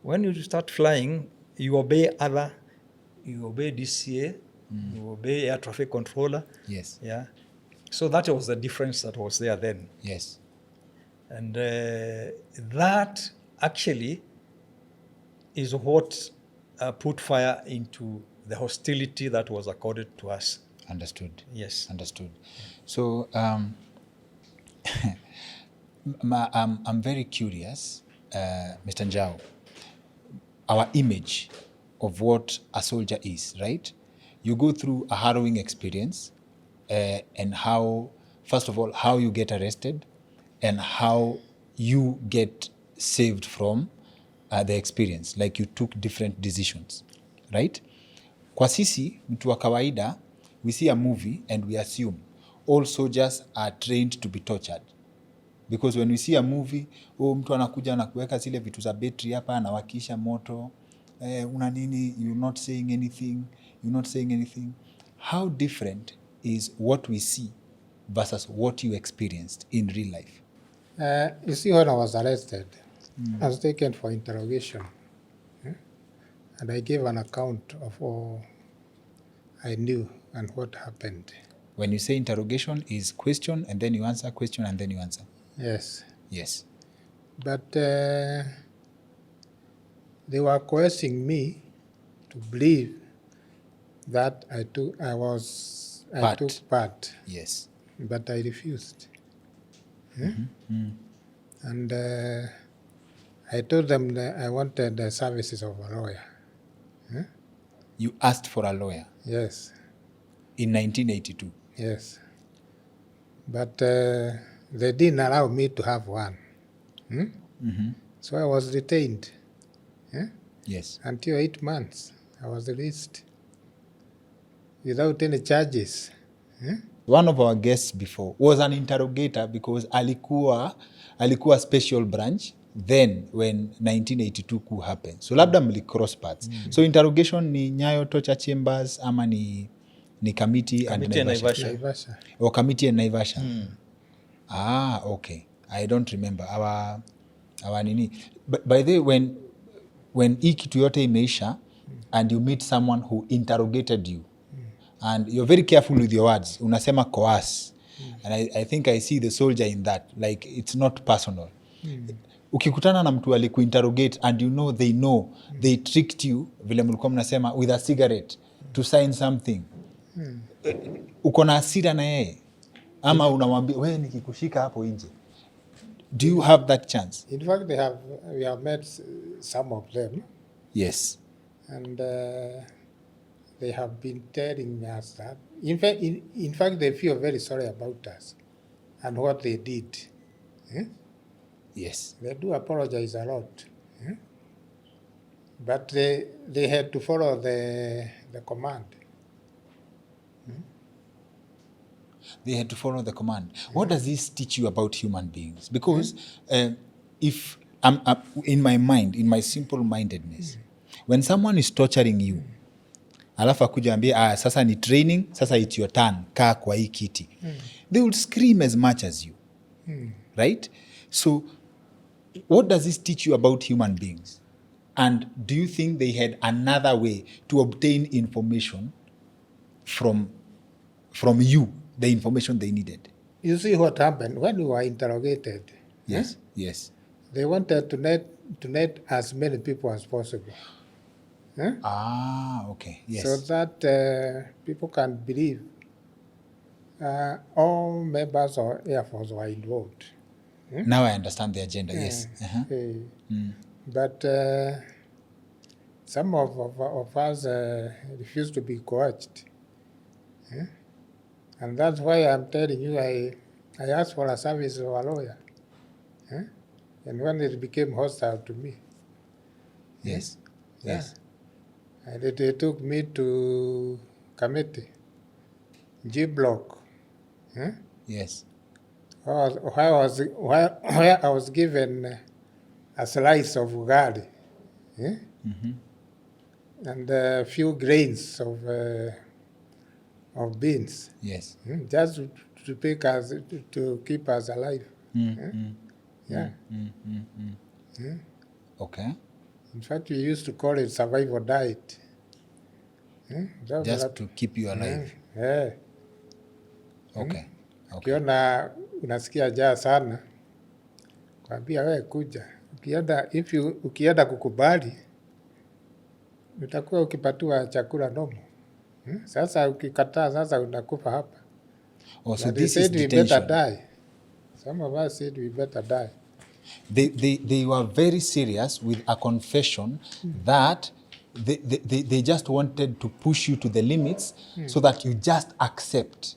When you start flying, you obey DCA, you obey air traffic controller. Yes. Yeah. So that was the difference that was there then. Yes. And that actually is what put fire into the hostility that was accorded to us. Understood. Yes. Understood. So I'm very curious, Mr. Njau, our image of what a soldier is, right? You go through a harrowing experience and how, first of all, how you get arrested and how you get saved from the experience, like you took different decisions, right? Kwa sisi, mtu wa kawaida, we see a movie and we assume all soldiers are trained to be tortured. Because when we see a movie, mtu anakuja na kuweka zile vitu za battery hapa, anawakisha moto, una nini, you're not saying anything. How different is what we see versus what you experienced in real life? You see, when I was arrested, I was taken for interrogation. And I gave an account of all I knew and what happened. When you say interrogation, is question and then you answer, question and then you answer? Yes. Yes. But they were coercing me to believe that I took part. Yes. But I refused. And I told them that I wanted the services of a lawyer. You asked for a lawyer? Yes. In 1982? Yes. But they didn't allow me to have one. So I was detained. Yes. Until 8 months, I was released without any charges. One of our guests before was an interrogator because alikuwa special branch then when 1982 coup happened. So labda mli cross paths. So interrogation ni Nyayo torture chambers ama ni committee and Naivasha? Naivasha. Or committee and Naivasha? Okay. I don't remember. Our nini. But by the way, when hii kitu yote imeisha and you meet someone who interrogated you, and you're very careful with your words, unasema coerce. And I think I see the soldier in that. Like, it's not personal. Ukikutana na mtu alikuinterrogate and they tricked you, vile mlikuwa mnasema, with a cigarette to sign something. Uko na hasira na yeye. Ama unamwambia, wewe nikikushika hapo nje. Do you have that chance? In fact, we have met some of them. Yes. And they have been telling us that. In fact, they feel very sorry about us and what they did. Yes. They do apologize a lot. But they had to follow the command. They had to follow the command. What does this teach you about human beings? Because if I'm in my mind, in my simple-mindedness, when someone is torturing you, alafu akuja ambia, sasa ni training, sasa it's your turn, kaa kwa hii kiti. They would scream as much as you. Right? So, what does this teach you about human beings? And do you think they had another way to obtain information from you, the information they needed? You see what happened when we were interrogated. Yes, yes. They wanted to net as many people as possible. Okay, yes. So that people can believe all members of Airforce were involved. Now I understand the agenda, yes. But some of us refuse to be coached. And that's why I'm telling you, I asked for a service of a lawyer. And when it became hostile to me. Yes. Yeah. Yes. And it took me to committee, G block. Yes. Where I was given a slice of ugali and a few grains of beans, Yes. just to pick us, to keep us alive. Yeah. Okay. In fact, we used to call it survival diet. Just to keep you alive. Yeah. Okay. Okay. Ukiona unasikia njaa sana, kwambia wewe kuja. Ukienda kukubali, utakuwa ukipatiwa chakula nomo. Sasa ukikataa, sasa unakufa hapa. Oh, so But this they is said we detention. better die. Some of us said we better die. They were very serious with a confession that they just wanted to push you to the limits so that you just accept.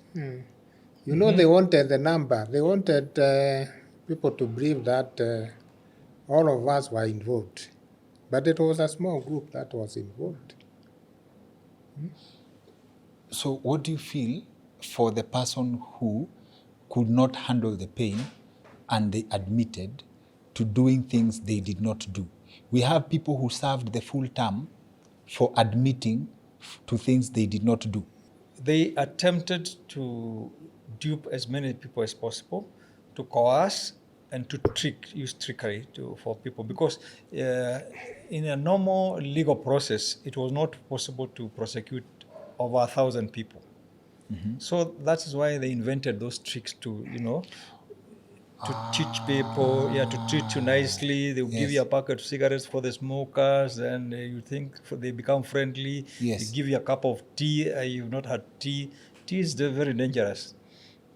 You know, they wanted the number. They wanted people to believe that all of us were involved. But it was a small group that was involved. So what do you feel for the person who could not handle the pain and they admitted to doing things they did not do? We have people who served the full term for admitting to things they did not do. They attempted to dupe as many people as possible, to coerce and to use trickery for people, because in a normal legal process, it was not possible to prosecute over 1,000 people. So that is why they invented those tricks to, to teach people, to treat you nicely. They will give you a packet of cigarettes for the smokers, and you think they become friendly. Yes. They give you a cup of tea. You've not had tea. Tea is very dangerous.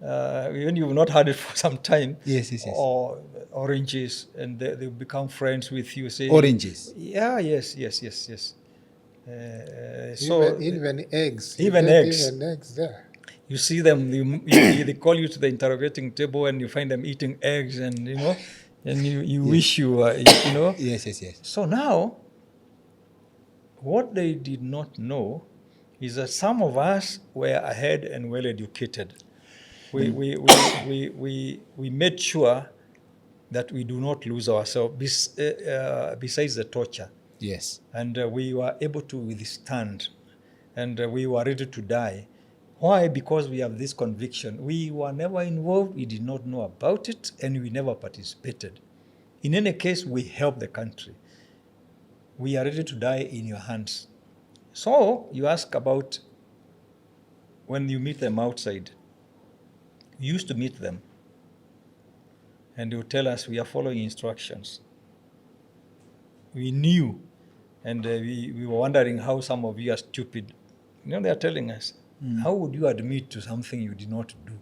Even you've not had it for some time. Yes. Or oranges, and they become friends with you. Say Oranges? Yeah, yes. Even eggs. Even eggs. Even eggs there. You see them, they call you to the interrogating table, and you find them eating eggs, and and you wish you Yes. So now, what they did not know is that some of us were ahead and well educated. We made sure that we do not lose ourselves besides the torture. Yes. And we were able to withstand, and we were ready to die. Why? Because we have this conviction. We were never involved, we did not know about it, and we never participated. In any case, we helped the country. We are ready to die in your hands. So you ask about when you meet them outside. We used to meet them, and they would tell us we are following instructions. We knew, and we were wondering how some of you are stupid. They are telling us, how would you admit to something you did not do?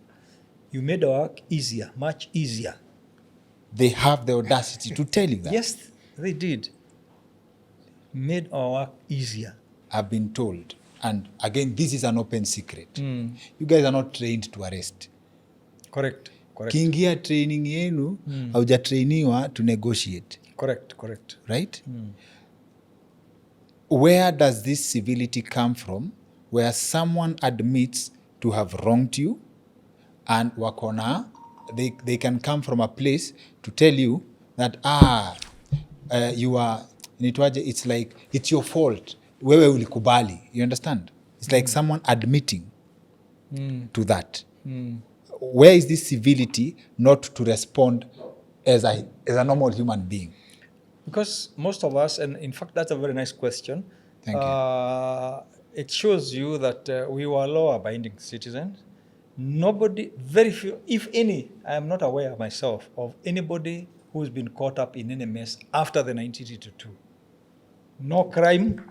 You made our work easier, much easier. They have the audacity to tell you that? Yes, they did. Made our work easier. I've been told, and again, this is an open secret. You guys are not trained to arrest. Correct. Kiingia training yenu, haujatrainiwa to negotiate. Correct. Right? Where does this civility come from, where someone admits to have wronged you, and wakona, they can come from a place to tell you that, you are, it's like, it's your fault. Wewe ulikubali. You understand? It's like someone admitting to that. Where is this civility not to respond as a normal human being? Because most of us, and in fact, that's a very nice question. Thank you. It shows you that we were law-abiding citizens. Nobody, very few, if any, I am not aware myself of anybody who's been caught up in any mess after the 1982. No crime,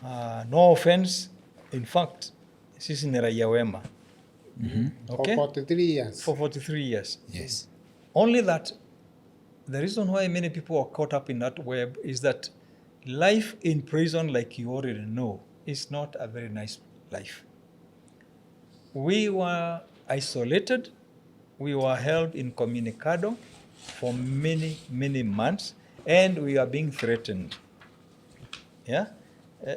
no offense. In fact, sisi ni raia wema. Okay? For 43 years. For 43 years. Yes. Only that the reason why many people are caught up in that web is that life in prison, like you already know, is not a very nice life. We were isolated. We were held incommunicado for many, many months, and we are being threatened. Yeah?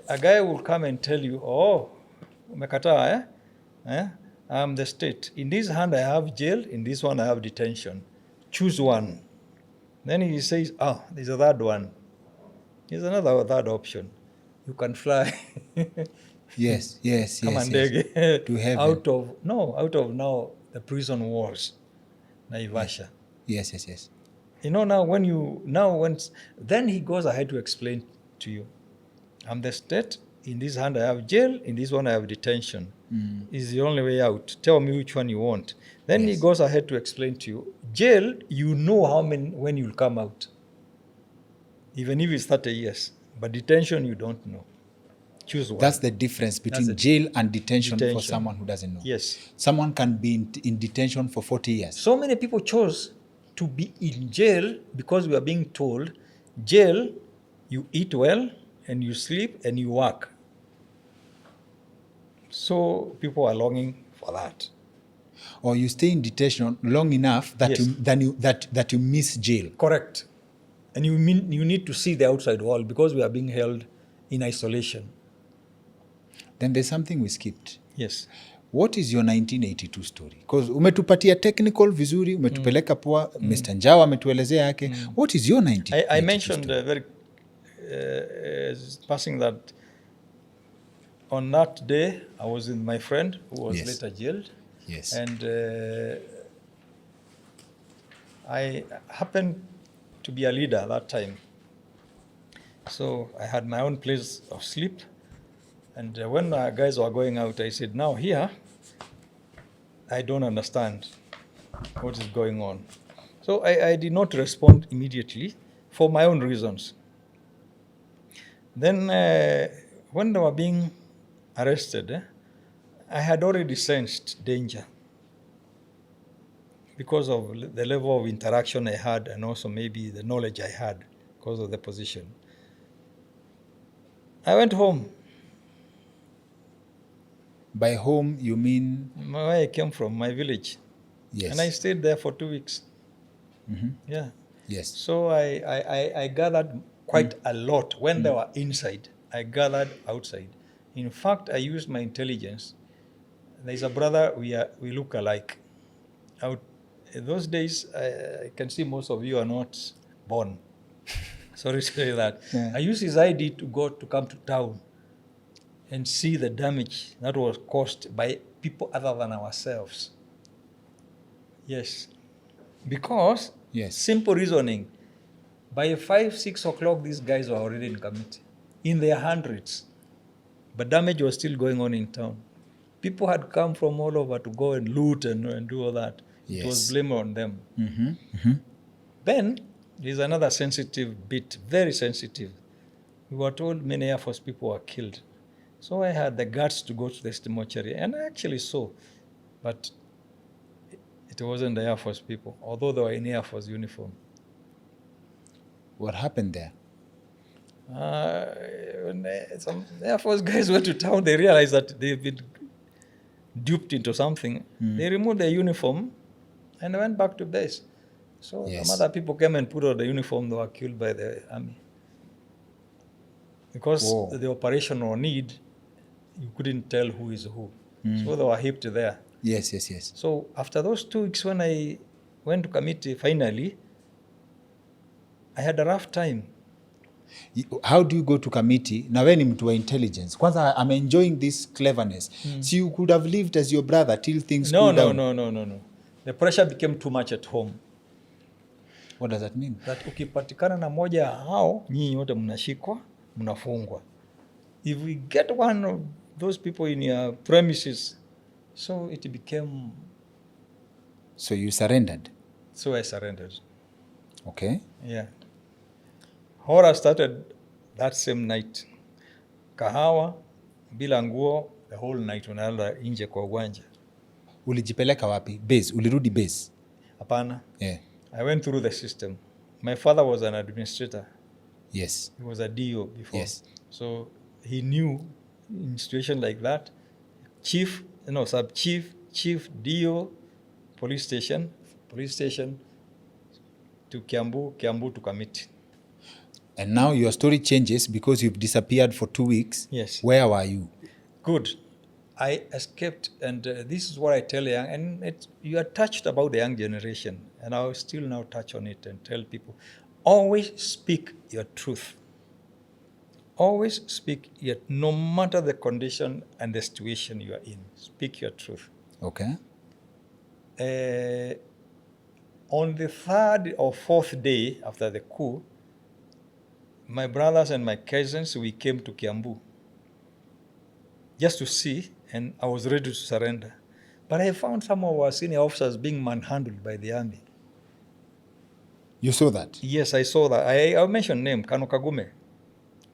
A guy will come and tell you, oh, umekataa, I'm the state. In this hand I have jail, in this one I have detention. Choose one. Then he says, oh, there's a third one. There's another third option. You can fly. Yes. Kama ndege. To heaven. out of now the prison walls. Naivasha. Yes. You know, then he goes ahead to explain to you, I'm the state, in this hand I have jail, in this one I have detention. Is the only way out. Tell me which one you want. Then he goes ahead to explain to you, jail, you know when you'll come out. Even if it's 30 years. But detention, you don't know. Choose one. That's the difference between jail and detention for someone who doesn't know. Yes. Someone can be in detention for 40 years. So many people chose to be in jail because we are being told, jail, you eat well, and you sleep, and you work. So people are longing for that. Or you stay in detention long enough that you miss jail. Correct. And you need to see the outside world because we are being held in isolation. Then there's something we skipped. Yes. What is your 1982 story? Because umetupatia technical vizuri, umetupeleka poa, Mr. Njau ametuelezea yake. What is your 1982 I mentioned very passing that on that day I was with my friend who was later jailed. Yes. And I happened to be a leader that time. So I had my own place of sleep. And when our guys were going out, I said, now here, I don't understand what is going on. So I did not respond immediately for my own reasons. Then when they were being arrested, I had already sensed danger because of the level of interaction I had and also maybe the knowledge I had because of the position. I went home. By home, you mean? Where I came from, my village. Yes. And I stayed there for 2 weeks. Yeah. Yes. So I gathered quite a lot when they were inside. I gathered outside. In fact, I used my intelligence. There's a brother, we look alike. In those days, I can see most of you are not born. Sorry to say that. Yeah. I used his ID to come to town and see the damage that was caused by people other than ourselves. Yes. Because, simple reasoning, by 5, 6 o'clock, these guys were already in committee, in their hundreds. But damage was still going on in town. People had come from all over to go and loot and do all that. It was blame on them. Then, there's another sensitive bit, very sensitive. We were told many Air Force people were killed. So I had the guts to go to the mortuary, and I actually saw. But it wasn't the Air Force people, although they were in Air Force uniform. What happened there? When some Air Force guys went to town, they realized that they've been duped into something. They removed their uniform and went back to base. So some other people came and put on the uniform, they were killed by the army. Because the operational need, you couldn't tell who is who. So they were heaped there. Yes. So after those 2 weeks, when I went to committee, finally, I had a rough time. How do you go to committee? Now when him to intelligence. Kwanza, I'm enjoying this cleverness. So you could have lived as your brother till things cool down. No. The pressure became too much at home. What does that mean? That ukipatikana na moja hao, nyinyi wote mnashikwa, mnafungwa. If we get one of those people in your premises, so it became... So you surrendered? So I surrendered. Okay. Yeah. Horror started that same night. Kahawa, bila nguo, the whole night unalala nje kwa uwanja. Ulijipeleka wapi? Base? Ulirudi base? Hapana. Yeah. I went through the system. My father was an administrator. Yes. He was a DO before. Yes. So he knew in situation like that, chief, sub-chief, chief, DO, police station to Kiambu, Kiambu to Kamiti. And now your story changes because you've disappeared for 2 weeks. Yes. Where were you? Good. I escaped, and this is what I tell young, and you are touched about the young generation, and I will still now touch on it and tell people, always speak your truth. Always speak, yet no matter the condition and the situation you are in, speak your truth. Okay. On the third or fourth day after the coup, my brothers and my cousins, we came to Kiambu just to see, and I was ready to surrender. But I found some of our senior officers being manhandled by the army. You saw that? Yes, I saw that. I mentioned name, Kano Kagume.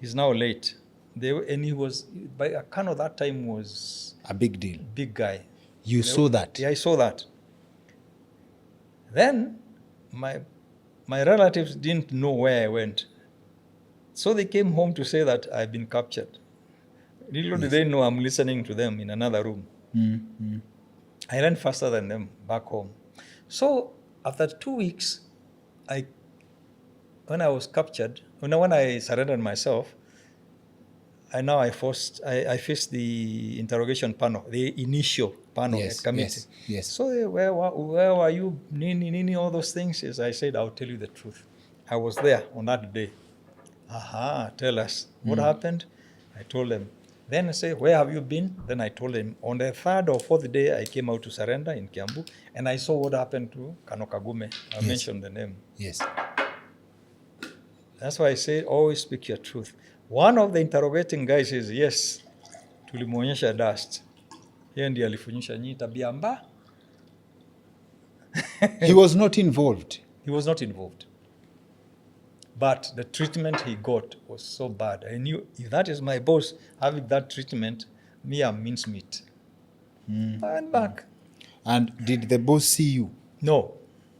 He's now late. And he was, by Kano that time was a big deal. Big guy. You saw that? Yeah, I saw that. Then my relatives didn't know where I went. So they came home to say that I've been captured. Little did they know I'm listening to them in another room. Mm-hmm. I ran faster than them back home. So after 2 weeks, when I was captured, when I surrendered myself, I faced the interrogation panel, the initial panel at committee. Yes. So where were you, Nini, all those things? Yes, I said, I'll tell you the truth. I was there on that day. Tell us. What happened? I told them. Then I said, where have you been? Then I told them. On the third or fourth day, I came out to surrender in Kiambu, and I saw what happened to Kano Kagume. I mentioned the name. Yes. That's why I say, always speak your truth. One of the interrogating guys says, yes, tulimwonyesha dust. Yeye ndiye alifunyisha nyinyi tabia mbaya. He was not involved. He was not involved. But the treatment he got was so bad. I knew if that is my boss having that treatment, me I'm mincemeat. I went back. And did the boss see you? No.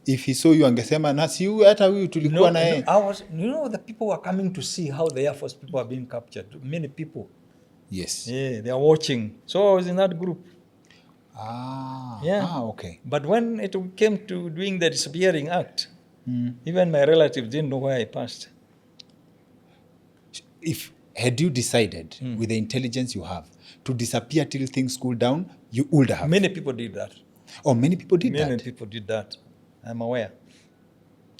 If he saw you angesema na si huyu hata huyu tulikuwa na yeye. The people were coming to see how the Air Force people are being captured. Many people. Yes. Yeah, they are watching. So I was in that group. Okay. But when it came to doing the disappearing act, even my relatives didn't know where I passed. Had you decided with the intelligence you have to disappear till things cool down, you would have. Many people did that. Oh, many people did that? Many people did that. I'm aware.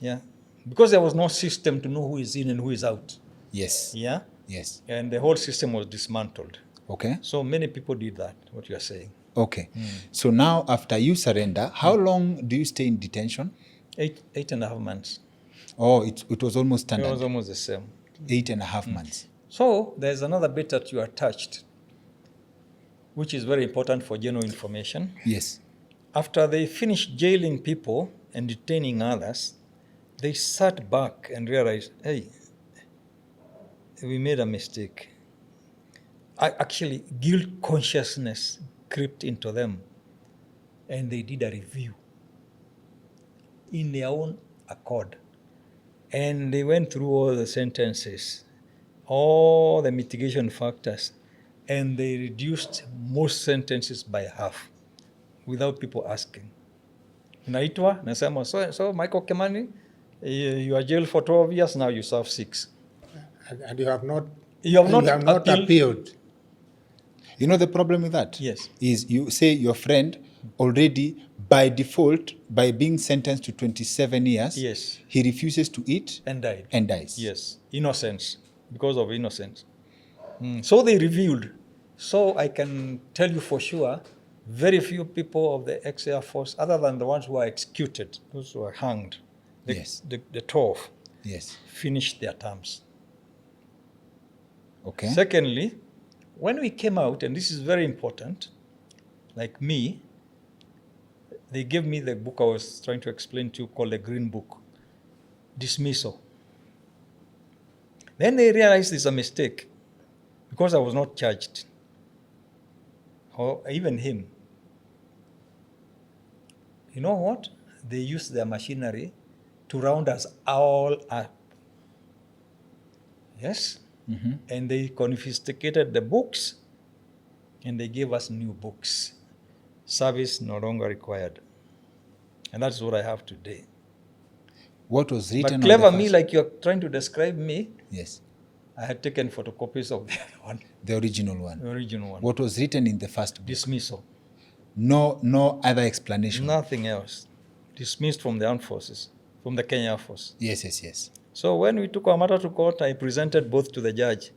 Yeah. Because there was no system to know who is in and who is out. Yes. Yeah. Yes. And the whole system was dismantled. Okay. So many people did that, what you are saying. Okay. So now after you surrender, how long do you stay in detention? 8.5 months. Oh, it was almost standard. It was almost the same. 8.5 months. So there's another bit that you are touched, which is very important for general information. Yes. After they finished jailing people and detaining others, they sat back and realized, hey, we made a mistake. Actually, guilt consciousness crept into them, and they did a review in their own accord. And they went through all the sentences, all the mitigation factors, and they reduced most sentences by half without people asking. Naitwa, nasema, so Michael Kimani, you are jailed for 12 years, now you serve 6. And you have not appealed. You know the problem with that? Yes. Is you say your friend already by default, by being sentenced to 27 years, yes, he refuses to eat and dies. Yes, innocence, because of innocence. So they revealed. So I can tell you for sure, very few people of the ex-Air Force, other than the ones who are executed, those who are hanged, the 12, yes, finished their terms. Okay. Secondly, when we came out, and this is very important, like me, they gave me the book I was trying to explain to you called the Green Book, dismissal. Then they realized it's a mistake because I was not charged, or even him. You know what? They used their machinery to round us all up. Yes? And they confiscated the books and they gave us new books. Service no longer required. And that's what I have today. What was written But clever on the me, first? like you're trying to describe me, Yes, I had taken photocopies of the other one, the original one. the original one. What was written in the first book? Dismissal. No other explanation. Nothing else. Dismissed from the armed forces, from the Kenya Air Force. Yes. So when we took our matter to court, I presented both to the judge.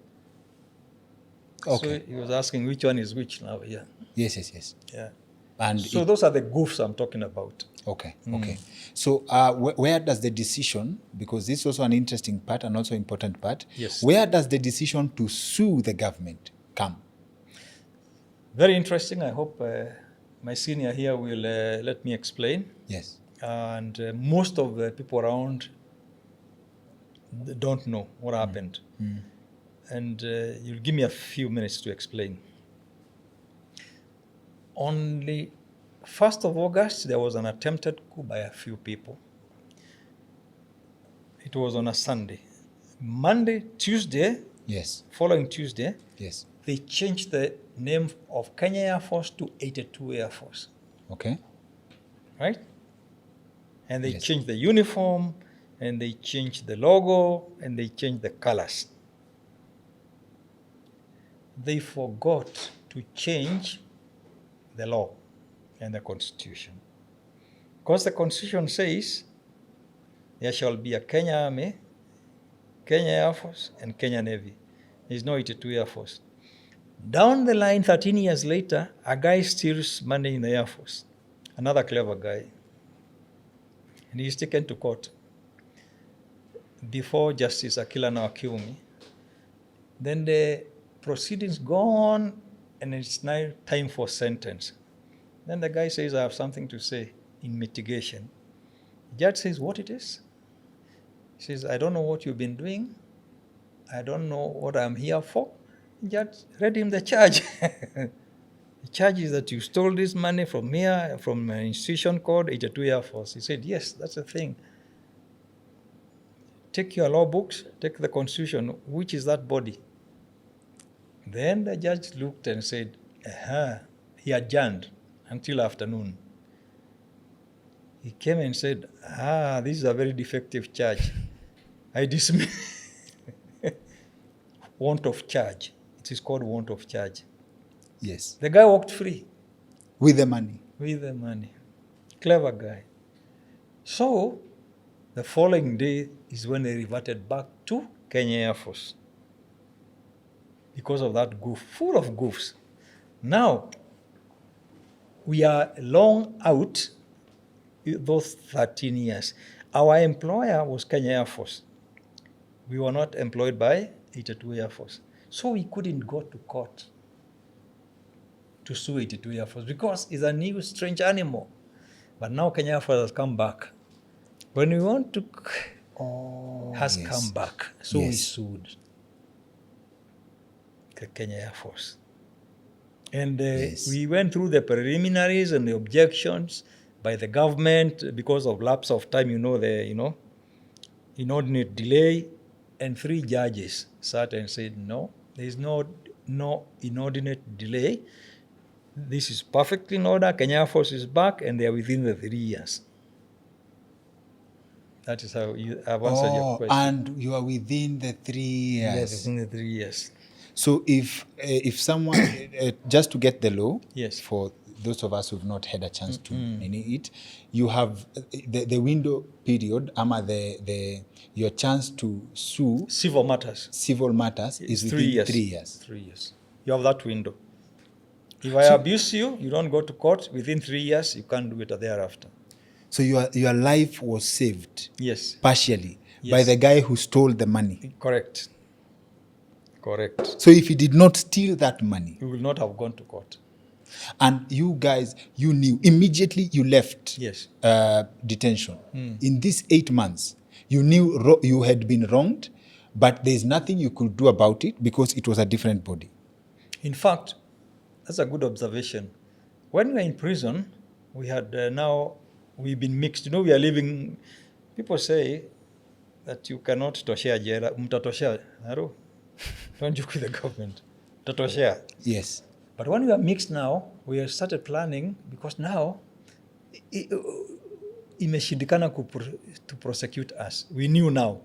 Okay. So he was asking which one is which now here. Yes. Yeah. And So those are the goofs I'm talking about. okay. So where does the decision, because this is also an interesting part and also important part, Yes. where does the decision to sue the government come? Very interesting. I hope my senior here will let me explain. Yes. And most of the people around don't know what happened. And you'll give me a few minutes to explain. Only 1st of August, there was an attempted coup by a few people. It was on a Sunday. Monday, Tuesday, Yes. following Tuesday, Yes. they changed the name of Kenya Air Force to 82 Air Force, Okay. right? And they Yes. changed the uniform, and they changed the logo, and they changed the colors. They forgot to change the law and the Constitution. Because the Constitution says there shall be a Kenya Army, Kenya Air Force, and Kenya Navy. There's no 82 Air Force. Down the line, 13 years later, a guy steals money in the Air Force. Another clever guy. And he's taken to court before Justice Akila Nawakiumi. Then the proceedings go on, and it's now time for sentence. Then the guy says, I have something to say in mitigation. The judge says, what it is? He says, I don't know what you've been doing. I don't know what I'm here for. The judge read him the charge. The charge is that you stole this money from here, from an institution called 82 Air Force. He said, yes, that's the thing. Take your law books, take the Constitution. Which is that body? Then the judge looked and said, he adjourned until afternoon. He came and said, this is a very defective charge. I dismiss. Want of charge. It is called want of charge. Yes. The guy walked free. With the money. With the money. Clever guy. So, the following day is when they reverted back to Kenya Air Force. Because of that goof, full of goofs. Now, we are long out those 13 years. Our employer was Kenya Air Force. We were not employed by 82 Air Force. So we couldn't go to court to sue 82 Air Force because it's a new strange animal. But now Kenya Air Force has come back. When we want to, has come back. So we sued the Kenya Air Force. And we went through the preliminaries and the objections by the government because of lapse of time, inordinate delay. And 3 judges sat and said, no, there is no inordinate delay. This is perfectly in order. Kenya Air Force is back, and they are within the 3 years. That is how I've answered your question. And you are within the 3 years. Yes, within the 3 years. So if someone, just to get the law, yes, for those of us who've not had a chance to it, you have the window period, your chance to sue civil matters is within 3 years. 3 years. 3 years. You have that window. If I abuse you, you don't go to court. Within 3 years, you can't do it thereafter. So your life was saved. Yes. Partially by the guy who stole the money. Correct. So if he did not steal that money, you will not have gone to court. And you guys, you knew immediately you left detention. In these 8 months, you knew you had been wronged, but there's nothing you could do about it because it was a different body. In fact, that's a good observation. When we were in prison, we had we've been mixed. We are living People say that you cannot toshea jera, mtatoshea, Naro. Don't joke with the government. Mtatoshea. Yes. But when we are mixed now, we have started planning because now imeshindikana to prosecute us. We knew now.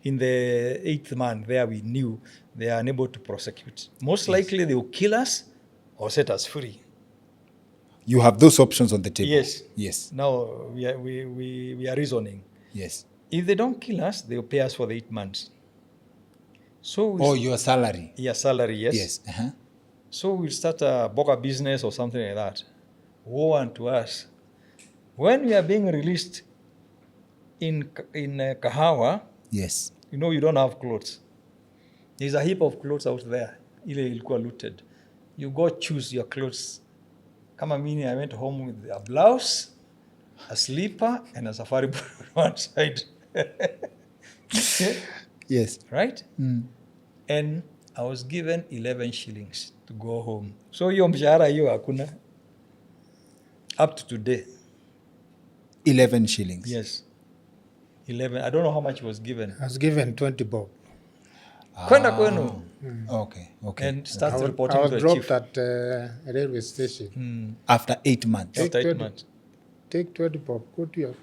In the 8th month there, we knew they are unable to prosecute. Most likely they will kill us or set us free. You have those options on the table. Yes. Yes. Now we are reasoning. Yes. If they don't kill us, they will pay us for the 8 months. So your salary. Yeah, salary, yes. Yes. Uh-huh. So we'll start a burger business or something like that. Woe unto us. When we are being released in Kahawa, yes, you know you don't have clothes. There's a heap of clothes out there. Ile ilikuwa looted. You go choose your clothes. Kama mimi, I went home with a blouse, a slipper, and a safari boot on one side. Yes. Right? Mm. And I was given 11 shillings to go home. So hiyo mshahara hiyo hakuna. Up to today. 11 shillings. Yes. 11. I don't know how much was given. I was given 20 bob. Kwenda kwenu. Okay. And start I reporting was to the dropped chief. at a railway station. After 8 months. After 8 20. months. Take 20 bob, go to your...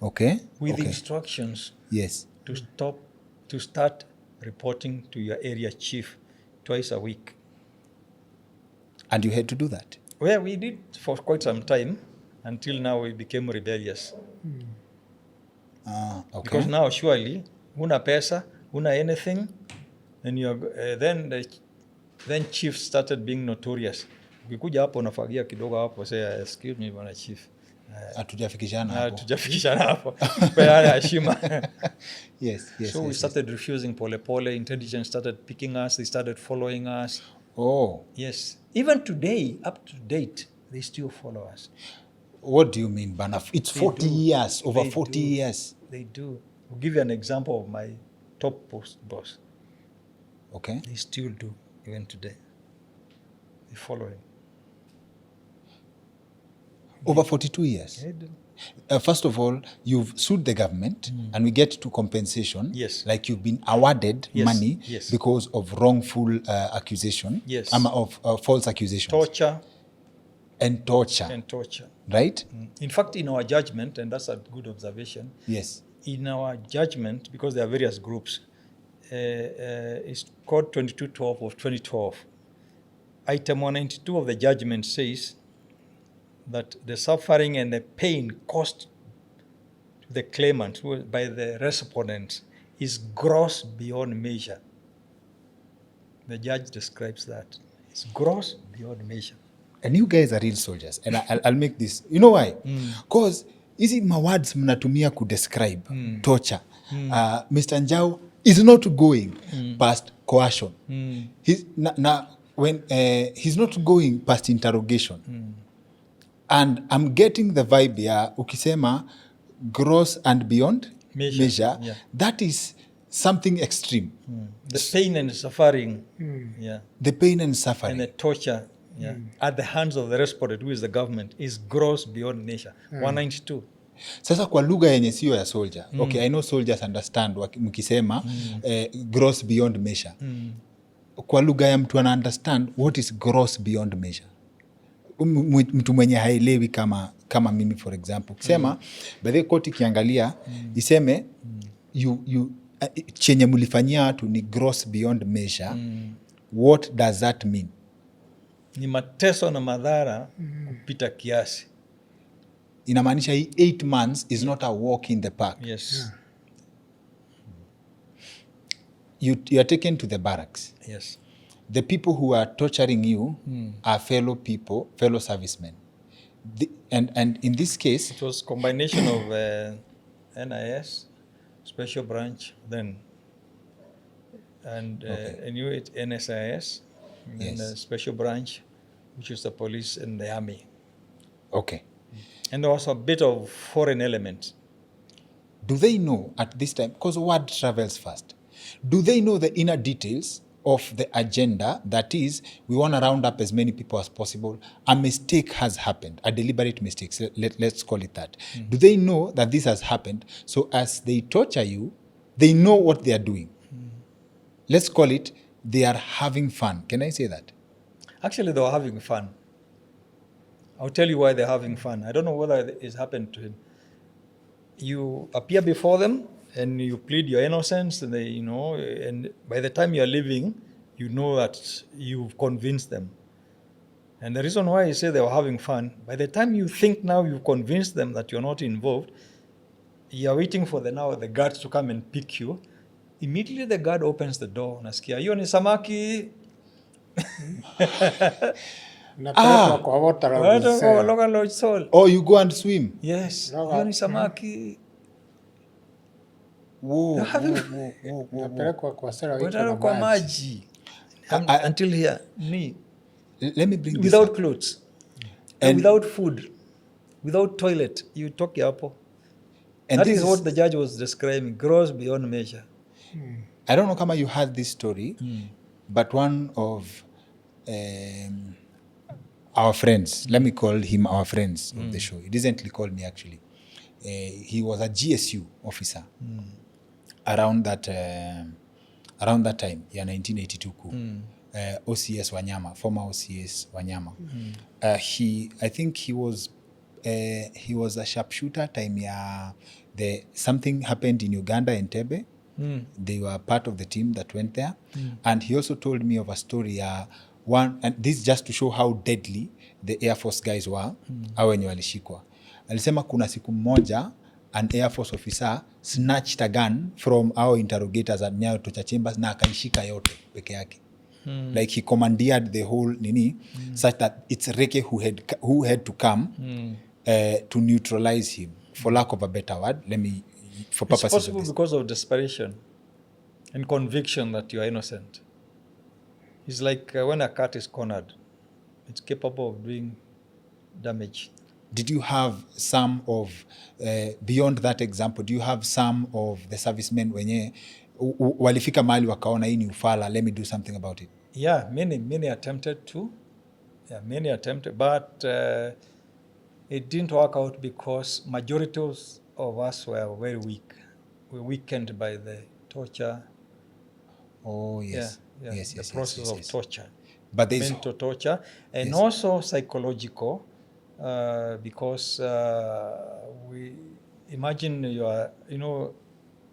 Okay. With okay. instructions Yes. to start reporting to your area chief twice a week. And you had to do that? Well, we did for quite some time until now we became rebellious. Okay. Because now surely, huna pesa, huna anything, and then chief started being notorious. Ukikuja hapo unafagia kidogo hapo, say, excuse me, bwana chief. Hatujafikishana hapo. Hatujafikishana hapo. Peana heshima. Yes. So we started refusing pole. Intelligence started picking us. They started following us. Oh. Yes. Even today, up to date, they still follow us. What do you mean, Bana? It's 40 years, over 40 years. They do. I'll give you an example of my top post boss. Okay. They still do, even today. They follow him. Over 42 years? They do. First of all, you've sued the government and we get to compensation. Yes. Like you've been awarded money Yes. because of wrongful accusation. Yes. Of false accusations. Torture. And torture. Right? In fact, in our judgment, and that's a good observation, Yes. in our judgment, because there are various groups, it's called 2212 of 2012. Item 192 of the judgment says that the suffering and the pain caused to the claimant by the respondents is gross beyond measure. The judge describes that. It's gross beyond measure. And you guys are real soldiers. And I'll make this. You know why? Because hizi mawords mnatumia kudescribe torture. Mr. Njau is not going past coercion. He's not going past interrogation. And I'm getting the vibe ya ukisema gross and beyond measure. Yeah. That is something extreme. The pain and suffering. Yeah. The pain and suffering. And the torture at the hands of the respondent, who is the government, is gross beyond measure. 192. Sasa kwa lugha yenye sio ya soldier. Okay, I know soldiers understand mkisema gross beyond measure. Kwa lugha ya mtu ana understand what is gross beyond measure. Mtu mwenye haelewi kama mimi for example. Kusema baadhi koti kiangalia iseme chenye mlifanyia watu ni gross beyond measure. What does that mean? Ni mateso na madhara kupita kiasi. Inamaanisha hii 8 months is not a walk in the park. Yes. You are taken to the barracks. Yes. The people who are torturing you are fellow people, fellow servicemen. And in this case... It was combination of NIS, special branch, then, and I knew it NSIS, and then the special branch, which is the police and the army. Okay. And there was a bit of foreign element. Do they know at this time, because word travels fast, do they know the inner details of the agenda, that is, we want to round up as many people as possible. A mistake has happened, a deliberate mistake, so let's call it that. Do they know that this has happened? So as they torture you, they know what they are doing. Let's call it, they are having fun. Can I say that? Actually, they were having fun. I'll tell you why they're having fun. I don't know whether it's happened to him. You appear before them and you plead your innocence, and and by the time you're leaving, you know that you've convinced them. And the reason why I say they were having fun, by the time you think now you've convinced them that you're not involved, you're waiting for the guards to come and pick you. Immediately the guard opens the door. Nasikia, hiyo ni samaki. Napelekwa kwa water of the cell. Local Lodge Soul. Oh, you go and swim? Yes. Hiyo ni samaki. Whoa. Napelekwa kwa cell Wetaro kwa maji. Until here, me. Let me bring this Without up. clothes. And without food. Without toilet. You talk hapo. And That this is what the judge was describing. Gross beyond measure. I don't know kama you heard this story, but one of our friends, let me call him our friends of the show. He recently called me actually. He was a GSU officer around that time, 1982 coup. OCS Wanyama, former OCS Wanyama. I think he was a sharpshooter time something happened in Uganda, Entebbe. They were part of the team that went there. And he also told me of a story, and this just to show how deadly the Air Force guys were, au wenye walishikwa. Alisema kuna siku moja, an Air Force officer snatched a gun from our interrogators at Njau torture chambers na akaishika yote peke yake. Like he commandeered the whole such that it's Reke who had to come to neutralize him, for lack of a better word. For purposes It's possible of this. because of desperation and conviction that you are innocent. It's like when a cat is cornered, it's capable of doing damage. Did you have some of, beyond that example, do you have some of the servicemen wenye walifika mahali wakaona hii ni ufala, let me do something about it? Yeah, many attempted to. Yeah, many attempted, but it didn't work out because majority of us were very weak. We were weakened by the torture. Oh, yes. Yeah, Yes, the process of torture. But there's Mental torture and Yes. also psychological, because we imagine you are,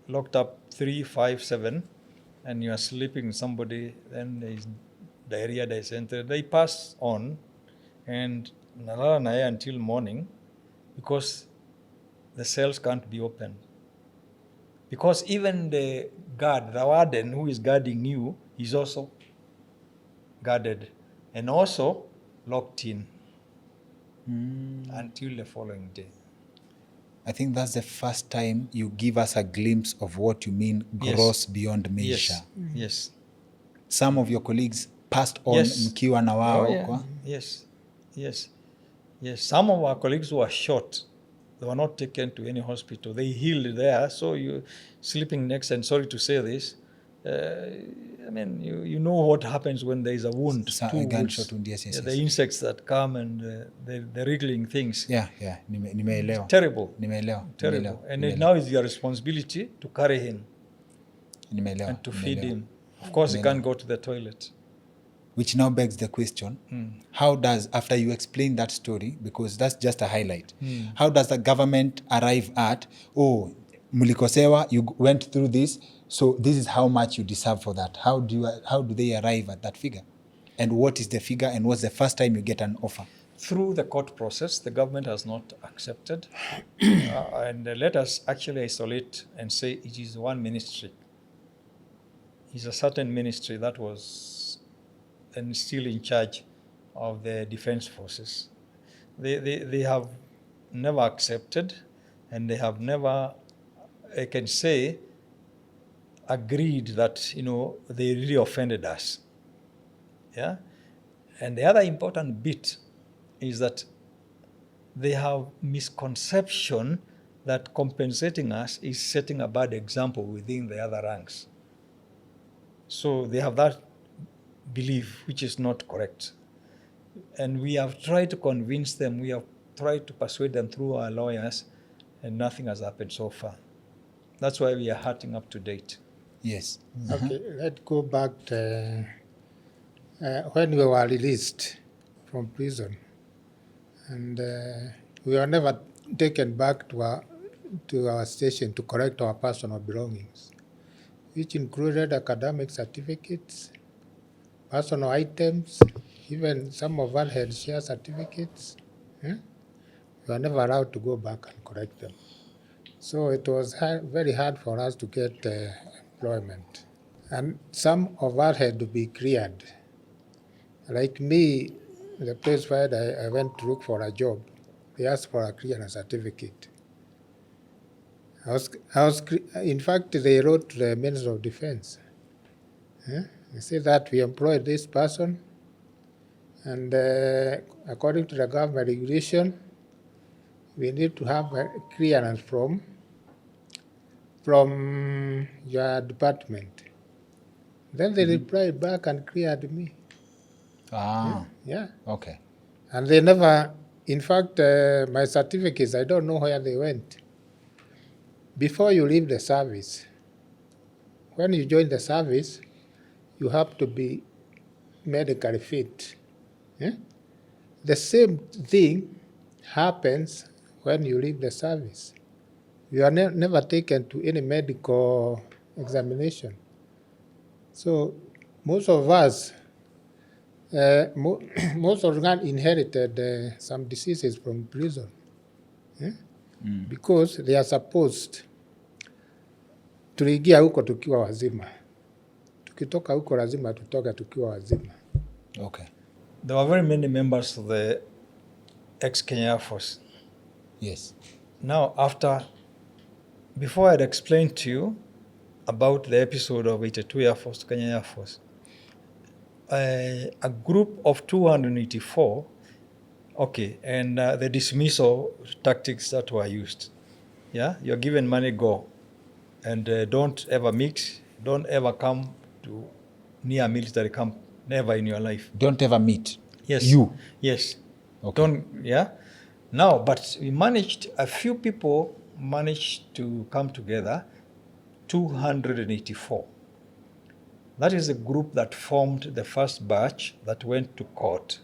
locked up 3, 5, 7, and you are sleeping with somebody, then there is diarrhea, dysentery. They pass on and nalala na yeye until morning because the cells can't be opened. Because even the guard, the warden who is guarding you, is also guarded and also locked in until the following day. I think that's the first time you give us a glimpse of what you mean gross beyond measure. Yes. Yes. Some of your colleagues passed on Yes. mkiwa na wao. Oh, yeah. Kwa? Yes. Some of our colleagues were shot. They were not taken to any hospital. They healed there. So you sleeping next, and sorry to say this, you know what happens when there is a wound. A gunshot wound, yes. The insects that come and the wriggling things. Yeah. Nimeelewa. Terrible. Nimeelewa. And now it's your responsibility to carry him Nimeelewa. and to feed him. Of course, he can't go to the toilet. Which now begs the question, how does, after you explain that story, because that's just a highlight, how does the government arrive at, mulikosewa, you went through this, so this is how much you deserve for that? How do they arrive at that figure? And what is the figure, and what's the first time you get an offer? Through the court process, the government has not accepted. And let us actually isolate and say it is one ministry. It's a certain ministry that was and still in charge of the defense forces. They have never accepted, and they have never, I can say, agreed that they really offended us. Yeah, and the other important bit is that they have misconception that compensating us is setting a bad example within the other ranks. So they have that believe, which is not correct. And we have tried to convince them, we have tried to persuade them through our lawyers, and nothing has happened so far. That's why we are hurting up to date. Yes. Okay, let's go back to when we were released from prison, and we were never taken back to our station to collect our personal belongings, which included academic certificates, personal items, even some of us had share certificates. We were never allowed to go back and collect them. So it was very hard for us to get employment. And some of us had to be cleared. Like me, the place where I went to look for a job, they asked for a clearance certificate. In fact, they wrote to the Minister of Defense. They said that we employed this person, and according to the government regulation, we need to have a clearance from your department. Then they replied back and cleared me. Yeah. Okay. And they never, in fact, my certificates, I don't know where they went. Before you leave the service, when you join the service, you have to be medically fit. The same thing happens when you leave the service. You are never taken to any medical examination. So most of us, most of us inherited some diseases from prison because they are supposed tuliingia huko tukiwa wazima, tukitoka huko lazima tutoke tukiwa wazima. Okay. There were very many members of the ex-Kenya Air Force. Yes. Now, before I'd explained to you about the episode of 82 Air Force to Kenya Air Force, a group of 284, and the dismissal tactics that were used. Yeah, you're given money, go. And don't ever mix, don't ever come to near a military camp, never in your life. Don't ever meet. Yes. You. Yes. Okay. Now, but a few people managed to come together, 284. That is the group that formed the first batch that went to court.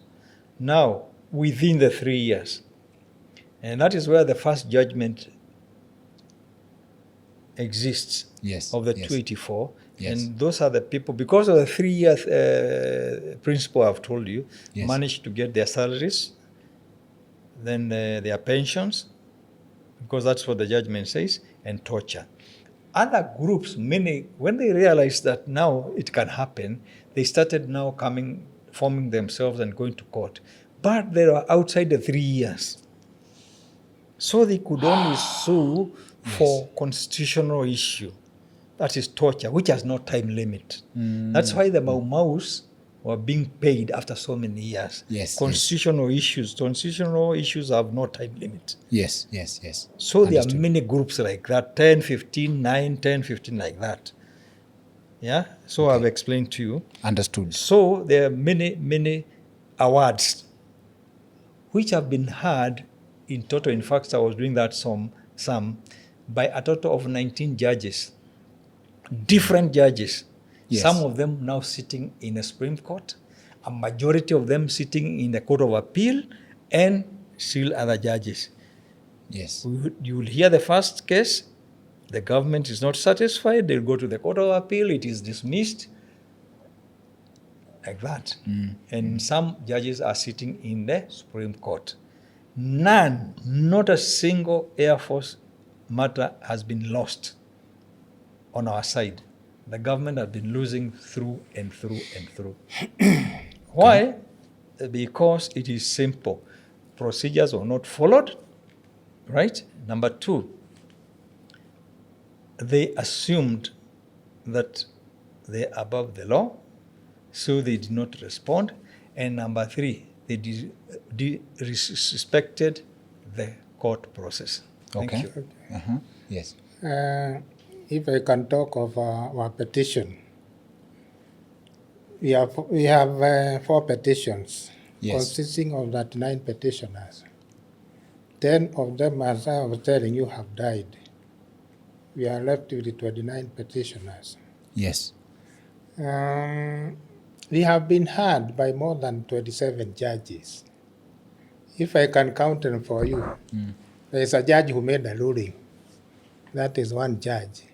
Now, within the 3 years. And that is where the first judgment exists. Yes. Of the yes. 284. Yes. And those are the people, because of the 3 year principle I've told you, Yes. managed to get their salaries, then their pensions, because that's what the judgment says, and torture. Other groups, many, when they realized that now it can happen, they started now forming themselves and going to court. But they were outside the 3 years. So they could only sue for constitutional issue. That is torture, which has no time limit. That's why the Mau Maus were being paid after so many years. Yes. Constitutional issues have no time limit. Yes. So there are many groups like that, 10, 15, 9, 10, 15, like that. Yeah, so I've explained to you. Understood. So there are many awards which have been had in total. In fact, I was doing that sum by a total of 19 judges, different judges. Yes. Some of them now sitting in the Supreme Court, a majority of them sitting in the Court of Appeal, and still other judges. Yes. You will hear the first case, the government is not satisfied, they'll go to the Court of Appeal, it is dismissed, like that. And some judges are sitting in the Supreme Court. None, not a single Air Force matter has been lost on our side. The government has been losing through and through and through. Why? Because it is simple. Procedures were not followed, right? Number two, they assumed that they're above the law, so they did not respond. And number three, they disrespected the court process. Thank Okay. you. Yes. If I can talk of our petition, we have 4 petitions Yes. consisting of that 9 petitioners. 10 of them, as I was telling you, have died. We are left with the 29 petitioners. Yes. We have been heard by more than 27 judges. If I can count them for you, there is a judge who made a ruling. That is one judge.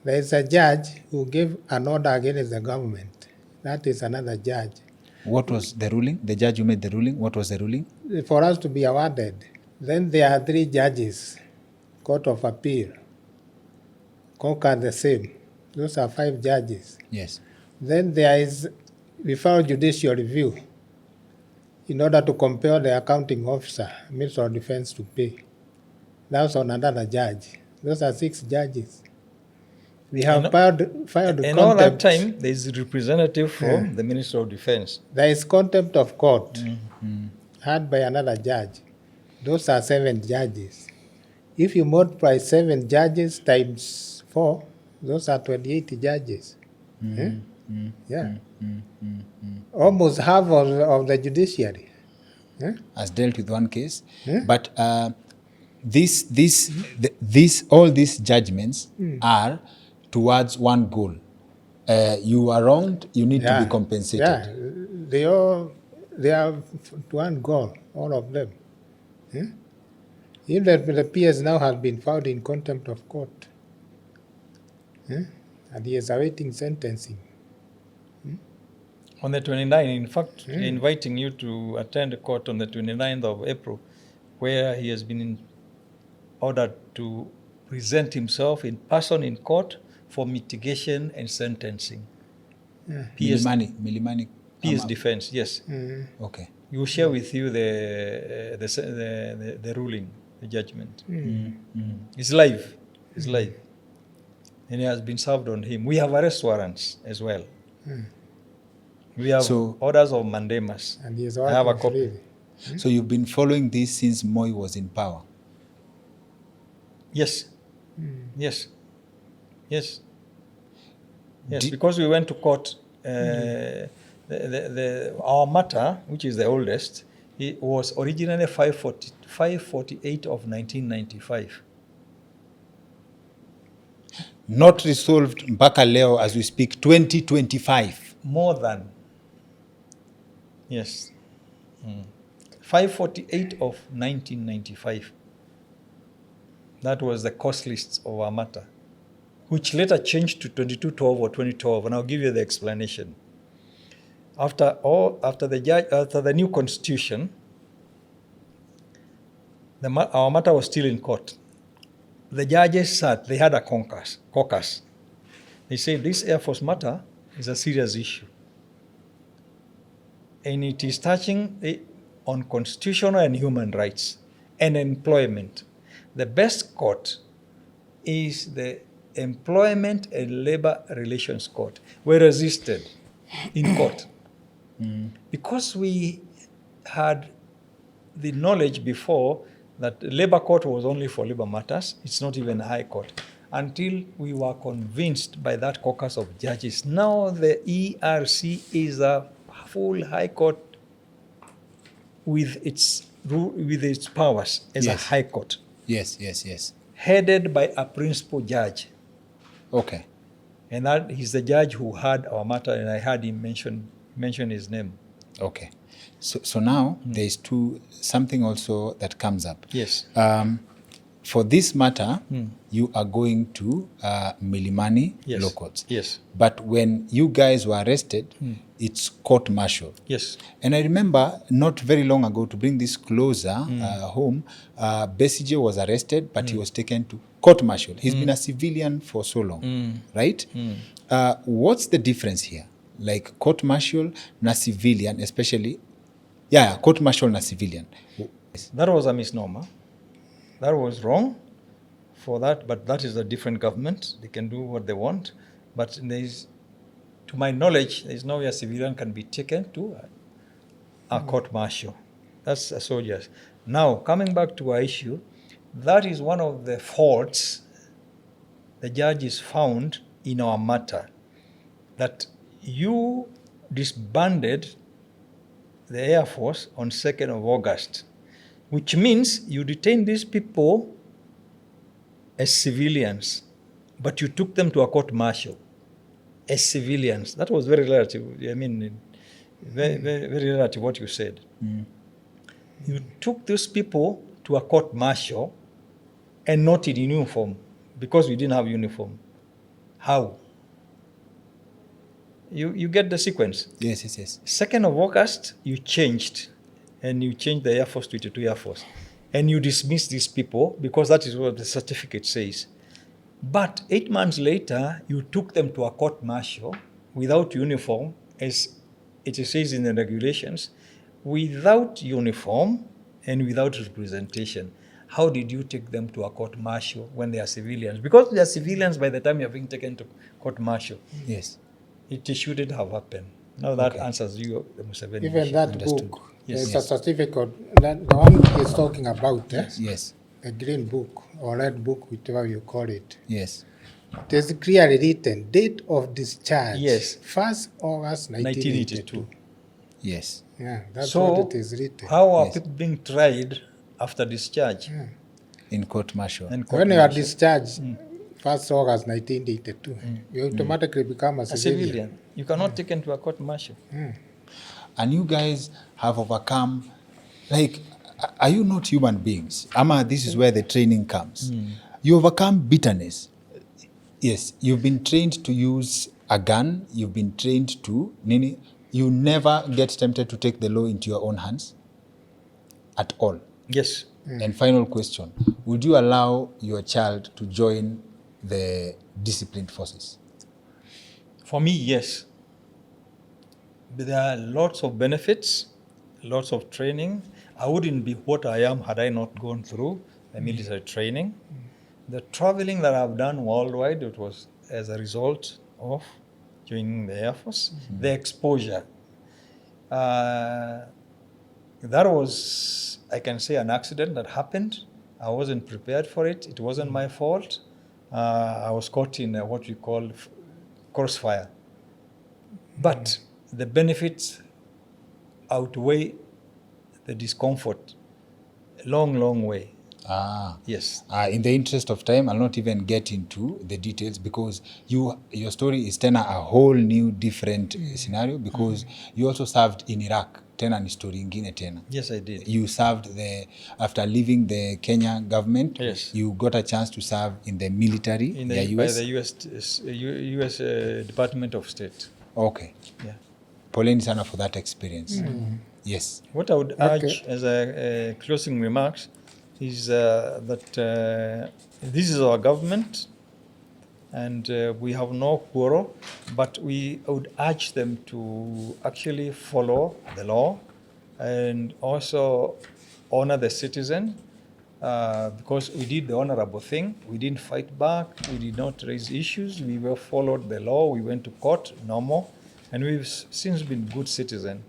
There is a judge who gave an order against the government. That is another judge. What was the ruling? The judge who made the ruling, what was the ruling? For us to be awarded. Then there are 3 judges, Court of Appeal, Conquer the same. Those are 5 judges. Yes. Then there is, we filed judicial review in order to compel the accounting officer, Minister of Defense, to pay. That's on another judge. Those are 6 judges. We have filed And all that contempt. time, there is a representative from the Minister of Defense. There is contempt of court heard by another judge. Those are 7 judges. If you multiply 7 judges times 4, those are 28 judges. Yeah. Almost half of the judiciary has dealt with one case. But all these judgments are towards one goal. You are wronged, you need to be compensated. Yeah, they are to one goal, all of them. Even the PS now has been found in contempt of court. And he is awaiting sentencing. On the 29th, in fact, inviting you to attend court on the 29th of April, where he has been ordered to present himself in person in court for mitigation and sentencing. Milimani. PS defense, yes. Okay. We will share with you the ruling, the judgment. It's live. It's live. And it has been served on him. We have arrest warrants as well. We have orders of mandamus. And he is I have a copy. So you've been following this since Moi was in power? Yes. Yes. Yes. Yes, because we went to court. Our matter, which is the oldest, it was originally 548 of 1995. Not resolved mpaka leo as we speak, 2025. More than. Yes. 548 of 1995. That was the cost list of our matter, which later changed to 2212 or 2012, and I'll give you the explanation. After the new constitution, our matter was still in court. The judges sat, they had a caucus. They said this Airforce matter is a serious issue. And it is touching on constitutional and human rights and employment. The best court is the Employment and Labor Relations Court. We resisted in court. Because we had the knowledge before that the labor court was only for labor matters. It's not even a high court. Until we were convinced by that caucus of judges. Now the ERC is a full high court with its powers as a high court. Yes. Headed by a principal judge. Okay. And that is the judge who heard our matter, and I heard him mention his name. Okay. So now there is something also that comes up. Yes. For this matter, you are going to Milimani law courts. Yes. But when you guys were arrested, it's court-martial. Yes. And I remember not very long ago, to bring this closer home, Besigye was arrested, but he was taken to court-martial. He's been a civilian for so long, right? What's the difference here? Like court-martial na civilian, especially, court-martial na civilian. That was a misnomer. That was wrong for that, but that is a different government. They can do what they want. But to my knowledge, there is no way a civilian can be taken to a court-martial. That's a soldier. Now, coming back to our issue, that is one of the faults the judges found in our matter, that you disbanded the Air Force on 2nd of August, which means you detained these people as civilians, but you took them to a court-martial as civilians. That was very relative. I mean, very relative what you said. You took those people to a court-martial and not in uniform, because we didn't have uniform. How? You get the sequence. Yes. 2nd of August, you changed, and you changed the Air Force to Air Force. And you dismissed these people because that is what the certificate says. But 8 months later, you took them to a court-martial without uniform, as it says in the regulations, without uniform and without representation. How did you take them to a court-martial when they are civilians? Because they are civilians by the time you are being taken to court-martial. Yes. It shouldn't have happened. Now that Okay. answers you, the Museveni Even issue. that Understood. book, Yes. there's a certificate, that the one he's talking about, Yes. the green book or red book, whichever you call it. Yes. It is clearly written, date of discharge, Yes. 1st August 1982. 1982. Yes. Yeah, that's So, what it is written. how are Yes. people being tried after discharge? In court martial. And When you are court-martial? discharged, 1st August 1982, you automatically become a A civilian. civilian. You cannot take into a court-martial. And you guys have overcome, like, are you not human beings? Ama, this is where the training comes. You overcome bitterness. Yes, you've been trained to use a gun. You've been trained to, nini, you never get tempted to take the law into your own hands at all. Yes. And final question, would you allow your child to join the disciplined forces? For me, yes. But there are lots of benefits, lots of training. I wouldn't be what I am had I not gone through the military training. The traveling that I've done worldwide, it was as a result of joining the Air Force. The exposure. That was, I can say, an accident that happened. I wasn't prepared for it. It wasn't my fault. I was caught in what we call crossfire. But the benefits outweigh the discomfort. Long way. Yes. In the interest of time, I'll not even get into the details because your story is tena a whole new different scenario because you also served in Iraq. Tena ni story ingine tena. Yes, I did. You served after leaving the Kenya government. Yes. You got a chance to serve in the military, By US. the U.S. Department of State. Okay. Yeah. Poleni sana for that experience. Yes. What I would urge as a closing remarks is that this is our government and we have no quarrel, but I would urge them to actually follow the law and also honor the citizen because we did the honorable thing. We didn't fight back. We did not raise issues. We followed the law. We went to court, normal, and we've since been good citizens.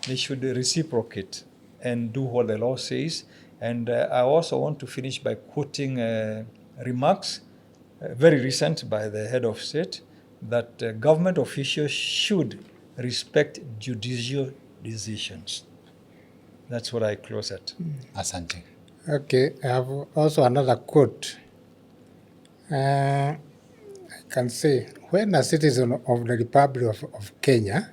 They should reciprocate and do what the law says. And I also want to finish by quoting remarks, very recent by the head of state, that government officials should respect judicial decisions. That's what I close at. Asante. Okay, I have also another quote. I can say, when a citizen of the Republic of Kenya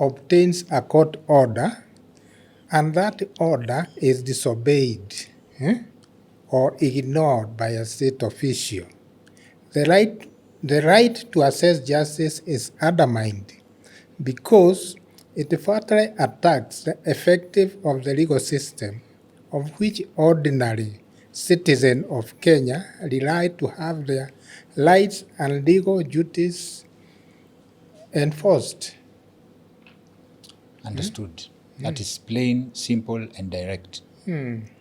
obtains a court order and that order is disobeyed or ignored by a state official, the right to access justice is undermined because it further attacks the effectiveness of the legal system of which ordinary citizens of Kenya rely to have their rights and legal duties enforced. Understood. That is plain, simple, and direct.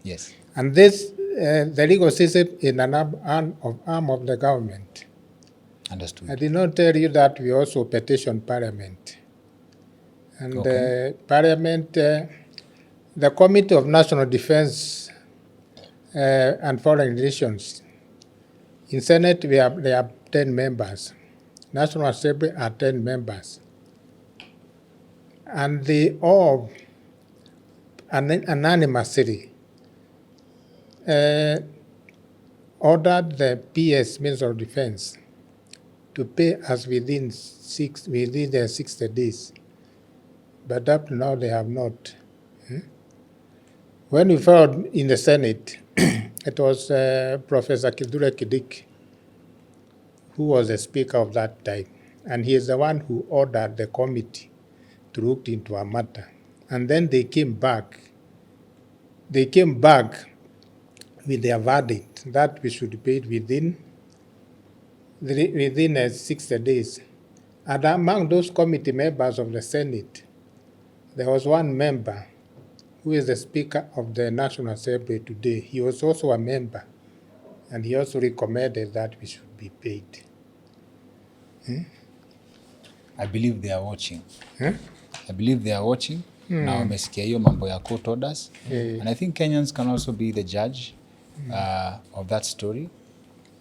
Yes. And this, the legal system is an arm of the government. Understood. I did not tell you that we also petition Parliament. And Parliament, the Committee of National Defense and Foreign Relations, in Senate they have 10 members. National Assembly are 10 members. and they all anonymously ordered the PS, Minister of Defense, to pay us within the 60 days. But up to now, they have not. When we filed in the Senate, it was Professor Kithure Kindiki who was the speaker of that time. And he is the one who ordered the committee to look into a matter. And then they came back. They came back with their verdict that we should pay it within 60 days. And among those committee members of the Senate, there was one member who is the Speaker of the National Assembly today. He was also a member, and he also recommended that we should be paid. I believe they are watching. Huh? I believe they are watching. Na wamesikia hiyo mambo ya court orders. And I think Kenyans can also be the judge of that story.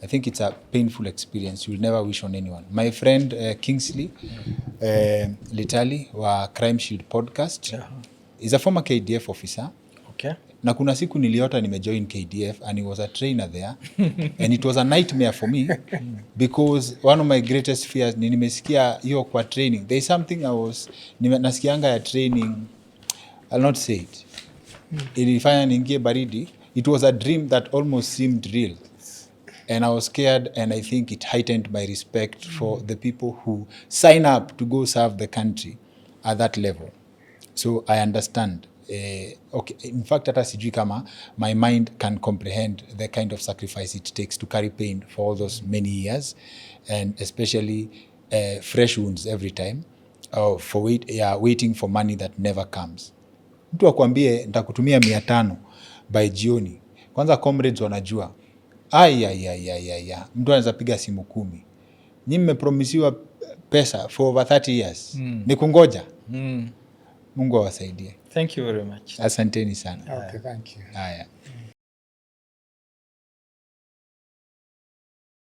I think it's a painful experience. You'll never wish on anyone. My friend Kingsley Litali wa Crime Shield podcast is a former KDF officer. Okay. Na kuna siku niliota nimejoin KDF and he was a trainer there and it was a nightmare for me because one of my greatest fears ni nimesikia hiyo kwa training. There is something nasikianga ya training, I'll not say it. Ilifanya niingie baridi. It was a dream that almost seemed real. And I was scared, and I think it heightened my respect for the people who sign up to go serve the country at that level. So I understand. Okay. In fact, hata sijui kama my mind can comprehend the kind of sacrifice it takes to carry pain for all those many years, and especially fresh wounds every time, for waiting for money that never comes. Mtu akwambie nitakutumia 500 by jioni. Kwanza comrades wanajua. Mtu anaweza piga simu 10. Nyinyi mmepromisiwa pesa for over 30 years. Ni kungoja. Mungu awasaidie. Thank you very much. Asanteni sana. Okay, thank you. Haya.